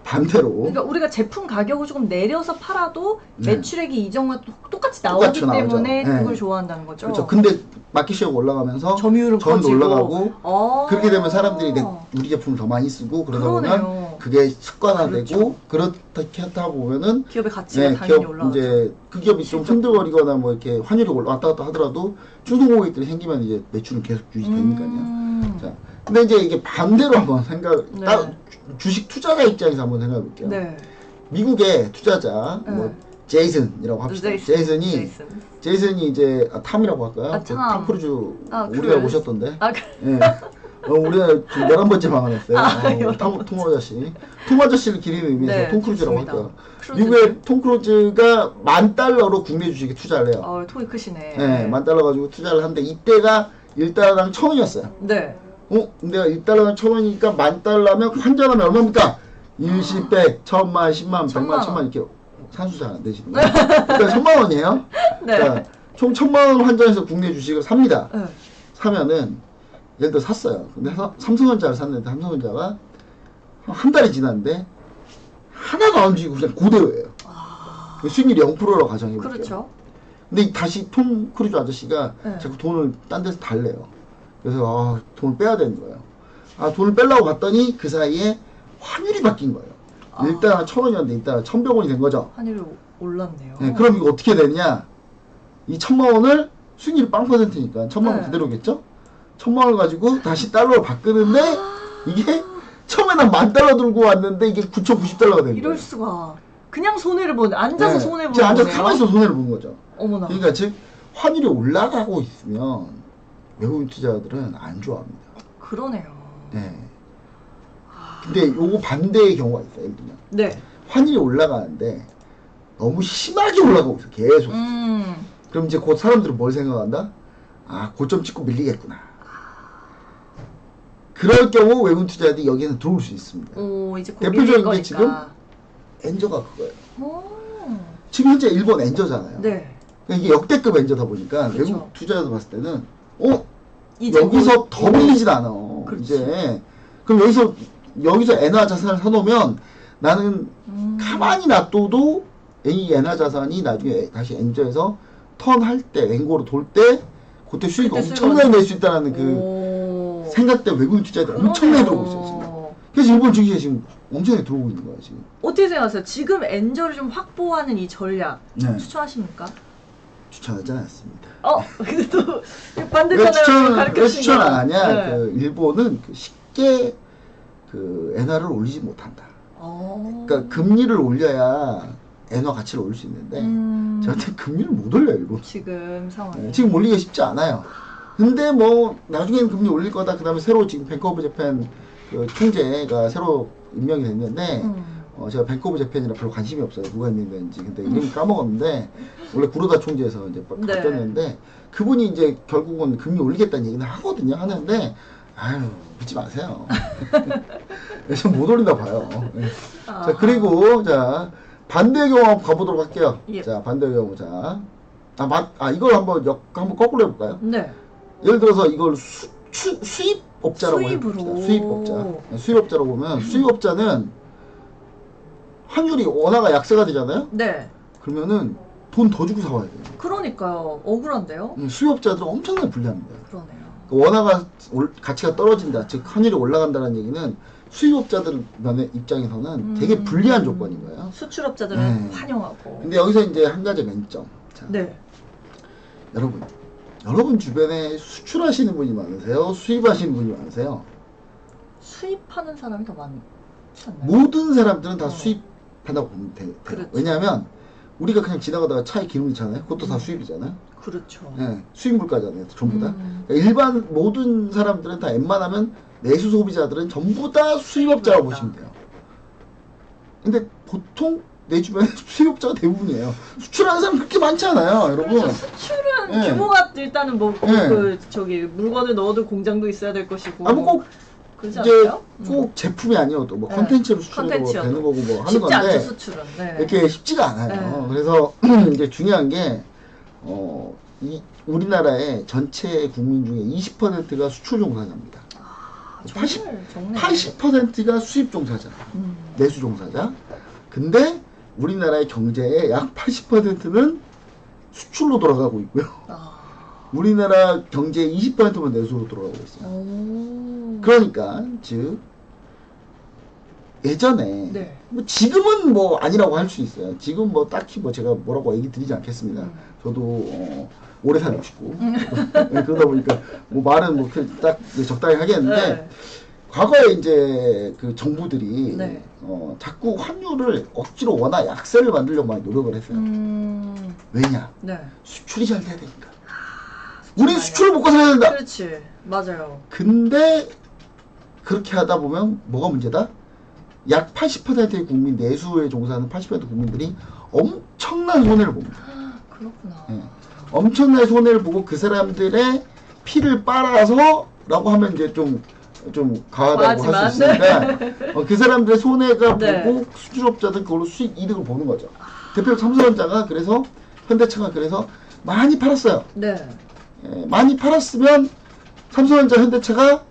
반대로 그러니까 우리가 제품 가격을 조금 내려서 팔아도 네. 매출액이 이전과 똑같이 똑같이 나오기 나오죠. 때문에 네. 그걸 좋아한다는 거죠. 그렇죠. 근데 마켓시가 올라가면서 점유율은 점도 커지고. 올라가고 아. 그렇게 되면 사람들이 우리 제품을 더 많이 쓰고 그러다 그러네요. 보면 그게 습관화되고 그렇죠. 그렇게 하다 보면은 기업의 가치가 당연히 기업 올라가죠. 이제 그 기업이 좀 흔들거리거나 뭐 이렇게 환율이 왔다 갔다 하더라도 중소고객들이 생기면 이제 매출은 계속 유지되니까요. 자, 근데 이제 이게 반대로 한번 네. 주식 투자자 입장에서 한번 생각해 볼게요. 네. 미국의 투자자 뭐 제이슨이라고 합시다. 제이슨이 이제 탐이라고 할까요? 탐 크루즈 우리나라 오셨던데. 예. 우리나라 지금 11번째 방문했어요. 톰 아저씨. 톰 아저씨를 기리는 의미에서 네, 톰 크루즈라고 좋습니다. 할게요. 미국의 톰 크루즈가 $10,000로 국내 주식에 투자를 해요. 통이 크시네. 네, $10,000 가지고 투자를 하는데 이때가 1달러당 1,000원이었어요. 네. 근데 1달러당 1,000원이니까 $10,000면 환전하면 얼마입니까? 10, 100, 1,000만, 10만, 100만, 1000만 이렇게 산수 잘 안 되시는 거예요. 그러니까 1,000만 원이에요. 네. 그러니까 총 1,000만 원 환전해서 국내 주식을 삽니다. 네. 사면은 예를 들어 샀어요. 근데 삼성전자를 샀는데 삼성전자가 한 달이 지났는데 하나도 안 움직이고 그냥 그대로예요. 수익률이 0%로 가정해볼게요. 그렇죠. 근데 다시 톰 크루즈 아저씨가 네. 자꾸 돈을 딴 데서 달래요. 그래서 돈을 빼야 되는 거예요. 돈을 빼려고 봤더니 그 사이에 환율이 바뀐 거예요. 일단 1,000원이었는데 일단 1,100원이 된 거죠. 환율이 올랐네요. 네, 그럼 이거 어떻게 되냐? 이 1,000만 원을 수익률이 0%니까 1,000만 원 네. 그대로겠죠? 1,000만 원을 가지고 다시 달러로 바꾸는데 이게 처음에는 $10,000 들고 왔는데 이게 9,090달러가 된 거예요. 이럴 수가. 그냥 손해를 보는, 앉아서 네. 손해 보는 지금 앉아서 거네요. 가만히 있어 손해를 보는 거죠. 어머나. 그러니까 즉 환율이 올라가고 있으면 외국인 투자자들은 안 좋아합니다. 그러네요. 네. 근데 요거 반대의 경우가 있어요. 예를 들면 네. 환율이 올라가는데 너무 심하게 올라가고 있어. 계속. 그럼 이제 곧 사람들은 뭘 생각한다? 고점 찍고 밀리겠구나. 그럴 경우 외국인 투자자들이 여기에는 들어올 수 있습니다. 이제 대표적인 게 지금 엔저가 그거예요. 지금 현재 일본 엔저잖아요. 네. 그러니까 이게 역대급 엔저다 보니까 그렇죠. 외국 투자자들 봤을 때는 이제 여기서 더 밀리진 않아. 그렇지. 이제 그럼 여기서 엔화 자산을 사놓으면 나는 가만히 놔둬도 이 엔화 자산이 나중에 다시 엔저에서 턴할 때 엔고로 돌 때 그때 수익 엄청나게 낼 수 있다는 그 생각 때 외국인 투자자들 엄청나게 들어오고 있어요 지금. 그래서 일본 주식에 지금 엄청나게 들어오고 있는 거예요 지금. 어떻게 생각하세요? 지금 엔저를 좀 확보하는 이 전략 네. 추천하십니까? 추천하지 않습니다. 근데 또 왜 반대편을 가르쳐 왜 주신 추천 안 거야. 하냐? 네. 그 일본은 그 쉽게 그 엔화를 올리지 못한다. 그러니까 금리를 올려야 엔화 가치를 올릴 수 있는데 저한테 금리를 못 올려요, 일본. 지금 상황이. 네, 지금 올리기가 쉽지 않아요. 근데 뭐 나중에는 금리 올릴 거다. 그다음에 새로 지금 뱅크 오브 재팬 그 총재가 새로 임명이 됐는데 제가 뱅크 오브 재팬이라 별로 관심이 없어요. 누가 임명된지. 근데 이름 까먹었는데 원래 구로다 총재에서 이제 네. 바뀌었는데 그분이 이제 결국은 금리 올리겠다는 얘기는 하거든요. 하는데 아유 믿지 마세요. 좀 못 올린다 봐요. 네. 자 그리고 자 반대의 경우 한번 가보도록 할게요. 예. 자 반대의 경우 자 이걸 한번 한번 거꾸로 해볼까요? 네. 예를 들어서 이걸 수입업자라고 수입으로. 해봅시다. 수입업자. 수입업자라고 보면 수입업자는 환율이 원화가 약세가 되잖아요. 네. 그러면은 돈 더 주고 사와야 돼요. 그러니까요. 억울한데요? 수입업자들은 엄청나게 불리합니다. 그러네요. 원화가 가치가 떨어진다, 즉 환율이 올라간다는 얘기는 수입업자들 입장에서는 되게 불리한 조건인 거예요. 수출업자들은 네. 환영하고. 근데 여기서 이제 한 가지 맹점. 자, 네. 여러분 주변에 수출하시는 분이 많으세요? 수입하시는 분이 많으세요? 수입하는 사람이 더 많지 않나요? 모든 사람들은 다 수입한다고 보면 돼요. 그렇죠. 왜냐하면 우리가 그냥 지나가다가 차에 기름 넣잖아요. 그것도 다 수입이잖아요. 그렇죠. 네, 수입 물가잖아요. 전부 다. 그러니까 일반 모든 사람들은 다 웬만하면 내수 소비자들은 전부 다 수입업자라고 보시면 돼요. 근데 보통 내 주변에 수입업자가 대부분이에요. 수출하는 사람 그렇게 많지 않아요, 여러분. 그렇죠. 수출은 네. 규모가 일단은 뭐 네. 그 저기 물건을 넣어도 공장도 있어야 될 것이고. 꼭 그러지 이제 않아요? 꼭 제품이 아니어도 뭐 네. 컨텐츠로 수출해도 컨텐츠여도. 되는 거고 뭐 하는 쉽지 건데 않죠, 수출은. 네. 이렇게 쉽지가 않아요. 네. 그래서 이제 중요한 게 이 우리나라의 전체 국민 중에 20%가 수출 종사자입니다. 정말 80%가 수입 종사자, 내수 종사자. 근데 우리나라의 경제의 약 80%는 수출로 돌아가고 있고요. 우리나라 경제의 20%만 내수로 돌아가고 있어요. 그러니까 즉 예전에 네. 뭐 지금은 뭐 아니라고 할 수 있어요. 지금 뭐 딱히 뭐 제가 뭐라고 얘기 드리지 않겠습니다. 저도 오래 살고 싶고 네, 그러다 보니까 뭐 말은 뭐 딱 적당히 하겠는데 네. 과거에 이제 그 정부들이 네. 자꾸 환율을 억지로 원화 약세를 만들려고 많이 노력을 했어요. 왜냐? 네. 수출이 잘 돼야 되니까. 우리 수출을 먹고 살아야 된다. 그렇지. 맞아요. 근데 그렇게 하다 보면 뭐가 문제다? 약 80%의 국민, 내수에 종사하는 80% 국민들이 엄청난 손해를 봅니다. 그렇구나. 네. 엄청난 손해를 보고 그 사람들의 피를 빨아서 라고 하면 이제 좀 과하다고 할 수 있으니까 그 사람들의 손해가 네. 보고 수출업자들 그걸로 수익 이득을 보는 거죠. 대표적 삼성전자가 그래서 현대차가 그래서 많이 팔았어요. 네. 많이 팔았으면 삼성전자 현대차가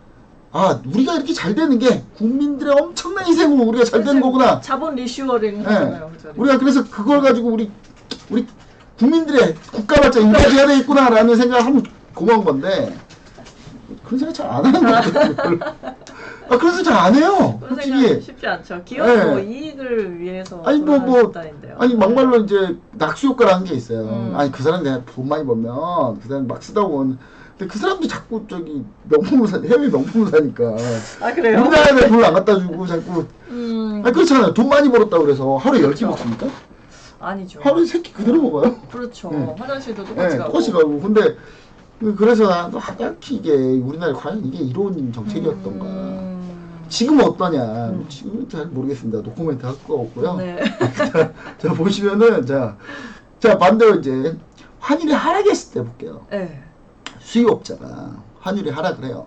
우리가 이렇게 잘 되는 게 국민들의 엄청난 희생으로 우리가 잘 되는 거구나. 자본 리슈어링 하잖아요. 우리가 그래서 그걸 가지고 우리 국민들의 국가 발전 인가해야 되겠구나라는 생각을 하면 고마운 건데 그런 생각 잘 안 하는 것 같아요. 그런 생각 잘 안 해요. 그런 솔직히. 생각 쉽지 않죠. 기업도 이익을 위해서 다인데요. 막말로 이제 낙수 효과라는 게 있어요. 그 사람 내가 돈 많이 벌면 그 사람 막 쓰다 보면 근데 그 사람도 자꾸 명품을 해외 명품을 사니까. 그래요? 우리나라에 돈을 안 갖다 주고 자꾸. 그렇잖아요. 돈 많이 벌었다 그래서 하루에 10끼 먹습니까? 아니죠. 하루에 3끼 그대로 먹어요. 그렇죠. 네. 화장실도 똑같이 가고. 똑같이 가고. 근데 그래서 나도 하얗게 이게 우리나라에 과연 이게 이로운 정책이었던가. 지금은 어떠냐? 지금은 잘 모르겠습니다. 노코멘트 할 거가 없고요. 네. 자 보시면은 자 반대로 이제 환율이 하락했을 때 볼게요. 네. 수입업자가 환율이 하락을 해요.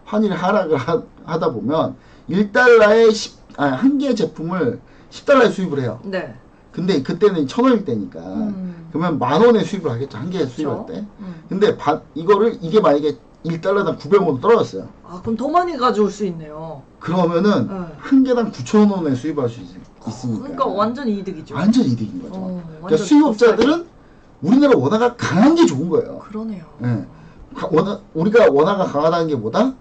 환율이 하락을 하다 보면 1달러에 한 개의 제품을 10달러에 수입을 해요. 네. 근데 그때는 1,000원일 때니까 그러면 10,000원에 수입을 하겠죠. 한 개에 수입할 때. 근데 이게 만약에 1달러당 900원 떨어졌어요. 그럼 더 많이 가져올 수 있네요. 그러면은 한 개당 9,000원에 수입할 수 있으니까. 그러니까 완전 이득이죠. 완전 이득인 거죠. 그러니까 완전 수입업자들은 우리나라 원화가 강한 게 좋은 거예요. 그러네요. 네. 우리가 원화가 강하다는 게 뭐다?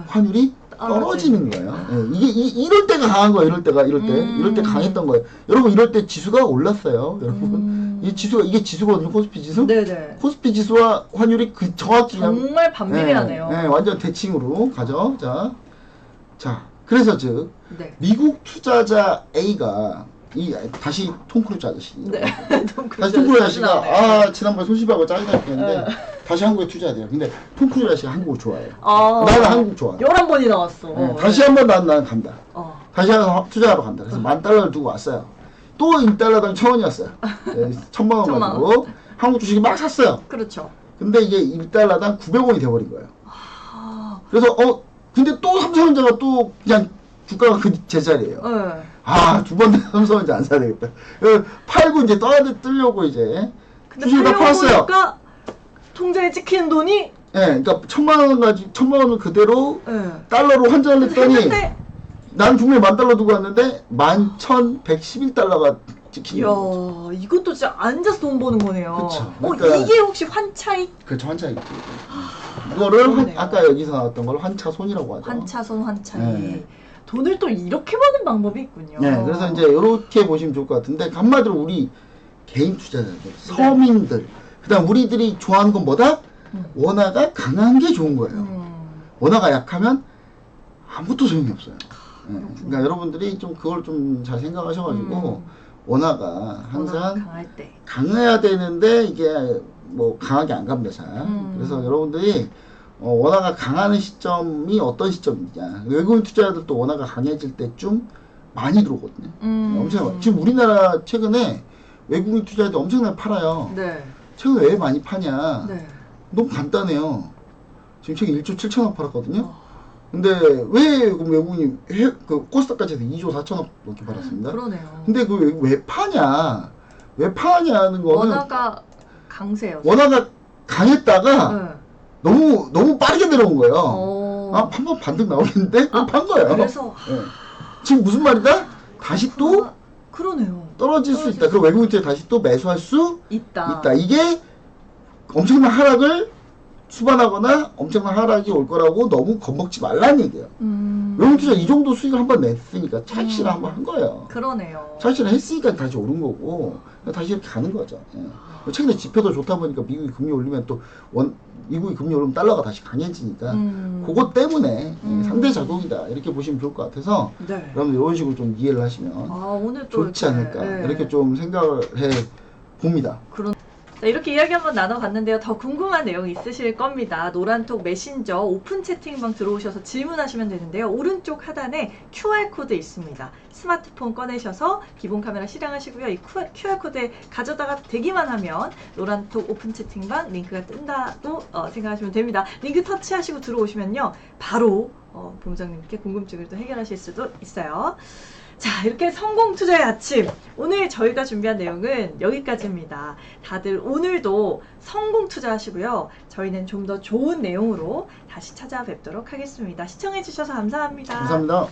환율이 떨어지는 거예요. 예, 이게 이럴 때가 강한 거예요. 이럴 때 강했던 거예요. 여러분 이럴 때 지수가 올랐어요. 여러분 이 지수가 이게 지수거든요. 코스피 지수. 네네. 코스피 지수와 환율이 그 정확히 정말 반비례하네요. 네, 완전 대칭으로 가죠. 자, 그래서 즉 네. 미국 투자자 A가 다시 톰 크루즈 아저씨. 네. 다시 톰 크루즈 아저씨가 지난번에 손실하고 짜증나 했는데 다시 한국에 투자해야 돼요. 근데 톰 크루즈 아저씨가 한국을 좋아해요. 나는 한국 좋아. 11번이 나왔어. 네, 다시 한번 나는 간다. 다시 한번 투자하러 간다. 그래서 $10,000를 두고 왔어요. 또 1달러당 1,000원이었어요. 네, 1,000만 원 가지고 한국 주식이 막 샀어요. 그렇죠. 근데 이게 1달러당 900원이 돼버린 거예요. 그래서 근데 또 삼성전자가 또 그냥 주가가 그 제자리예요. 두 번 삼성전자 안 사야 되겠다. 팔고 이제 뜨려고 이제 주식을 다 팔았어요. 통장에 찍히는 돈이 네, 그러니까 1,000만 원을 그대로 달러로 환전을 했더니 난 분명히 $10,000 두고 왔는데 11,111달러가 찍힌 거죠. 이것도 진짜 앉아서 돈 버는 거네요. 그쵸. 그러니까 이게 혹시 환차익? 그렇죠, 환차익. 이거를 아까 여기서 나왔던 걸 환차손이라고 하죠. 환차손, 환차익. 돈을 또 이렇게 버는 방법이 있군요. 네, 그래서 이제 이렇게 보시면 좋을 것 같은데 한마디로 우리 개인 투자자들, 서민들, 그다음 우리들이 좋아하는 건 뭐다? 원화가 강한 게 좋은 거예요. 원화가 약하면 아무것도 소용이 없어요. 그러니까 여러분들이 좀 그걸 좀 잘 생각하셔가지고 원화가 항상 강해야 되는데 이게 뭐 강하게 안 갑니다. 잘. 그래서 여러분들이 원화가 강하는 시점이 어떤 시점이냐. 외국인 투자자들도 원화가 강해질 때쯤 많이 들어오거든요. 엄청 지금 우리나라 최근에 외국인 투자자들 엄청나게 팔아요. 최근에 왜 많이 파냐. 너무 간단해요. 지금 최근 1조 7천억 팔았거든요. 근데 왜 외국인이 그 코스닥까지 해서 2조 4천억 넘게 팔았습니다. 그러네요. 근데 왜 파냐? 왜 파냐는 거는 원화가 강세요. 원화가 강했다가 너무 빠르게 내려온 거예요. 한번 반등 나오겠는데? 판 거예요. 그래서 지금 무슨 말이다? 다시 또 그러네요. 떨어질 수 있다. 그리고 외국인들이 다시 또 매수할 수 있다. 이게 엄청난 하락을 수반하거나 엄청난 하락이 올 거라고 너무 겁먹지 말라는 얘기예요. 외국인 투자 이 정도 수익을 한번 냈으니까 차익실을 한번 한 거예요. 그러네요. 차익실을 했으니까 다시 오른 거고 다시 이렇게 가는 거죠. 최근에 지표도 좋다 보니까 미국이 금리 올리면 또 미국이 금리 올리면 달러가 다시 강해지니까 그것 때문에 상대 작용이다 이렇게 보시면 좋을 것 같아서 여러분들 이런 식으로 좀 이해를 하시면 오늘 또 좋지 않을까 이렇게 좀 생각을 해 봅니다. 이렇게 이야기 한번 나눠봤는데요. 더 궁금한 내용 있으실 겁니다. 노란톡 메신저 오픈 채팅방 들어오셔서 질문하시면 되는데요. 오른쪽 하단에 QR코드 있습니다. 스마트폰 꺼내셔서 기본 카메라 실행하시고요. 이 QR코드에 가져다가 대기만 하면 노란톡 오픈 채팅방 링크가 뜬다고 생각하시면 됩니다. 링크 터치하시고 들어오시면요. 바로 본부장님께 궁금증을 또 해결하실 수도 있어요. 자, 이렇게 성공 투자의 아침. 오늘 저희가 준비한 내용은 여기까지입니다. 다들 오늘도 성공 투자하시고요. 저희는 좀 더 좋은 내용으로 다시 찾아뵙도록 하겠습니다. 시청해주셔서 감사합니다. 감사합니다.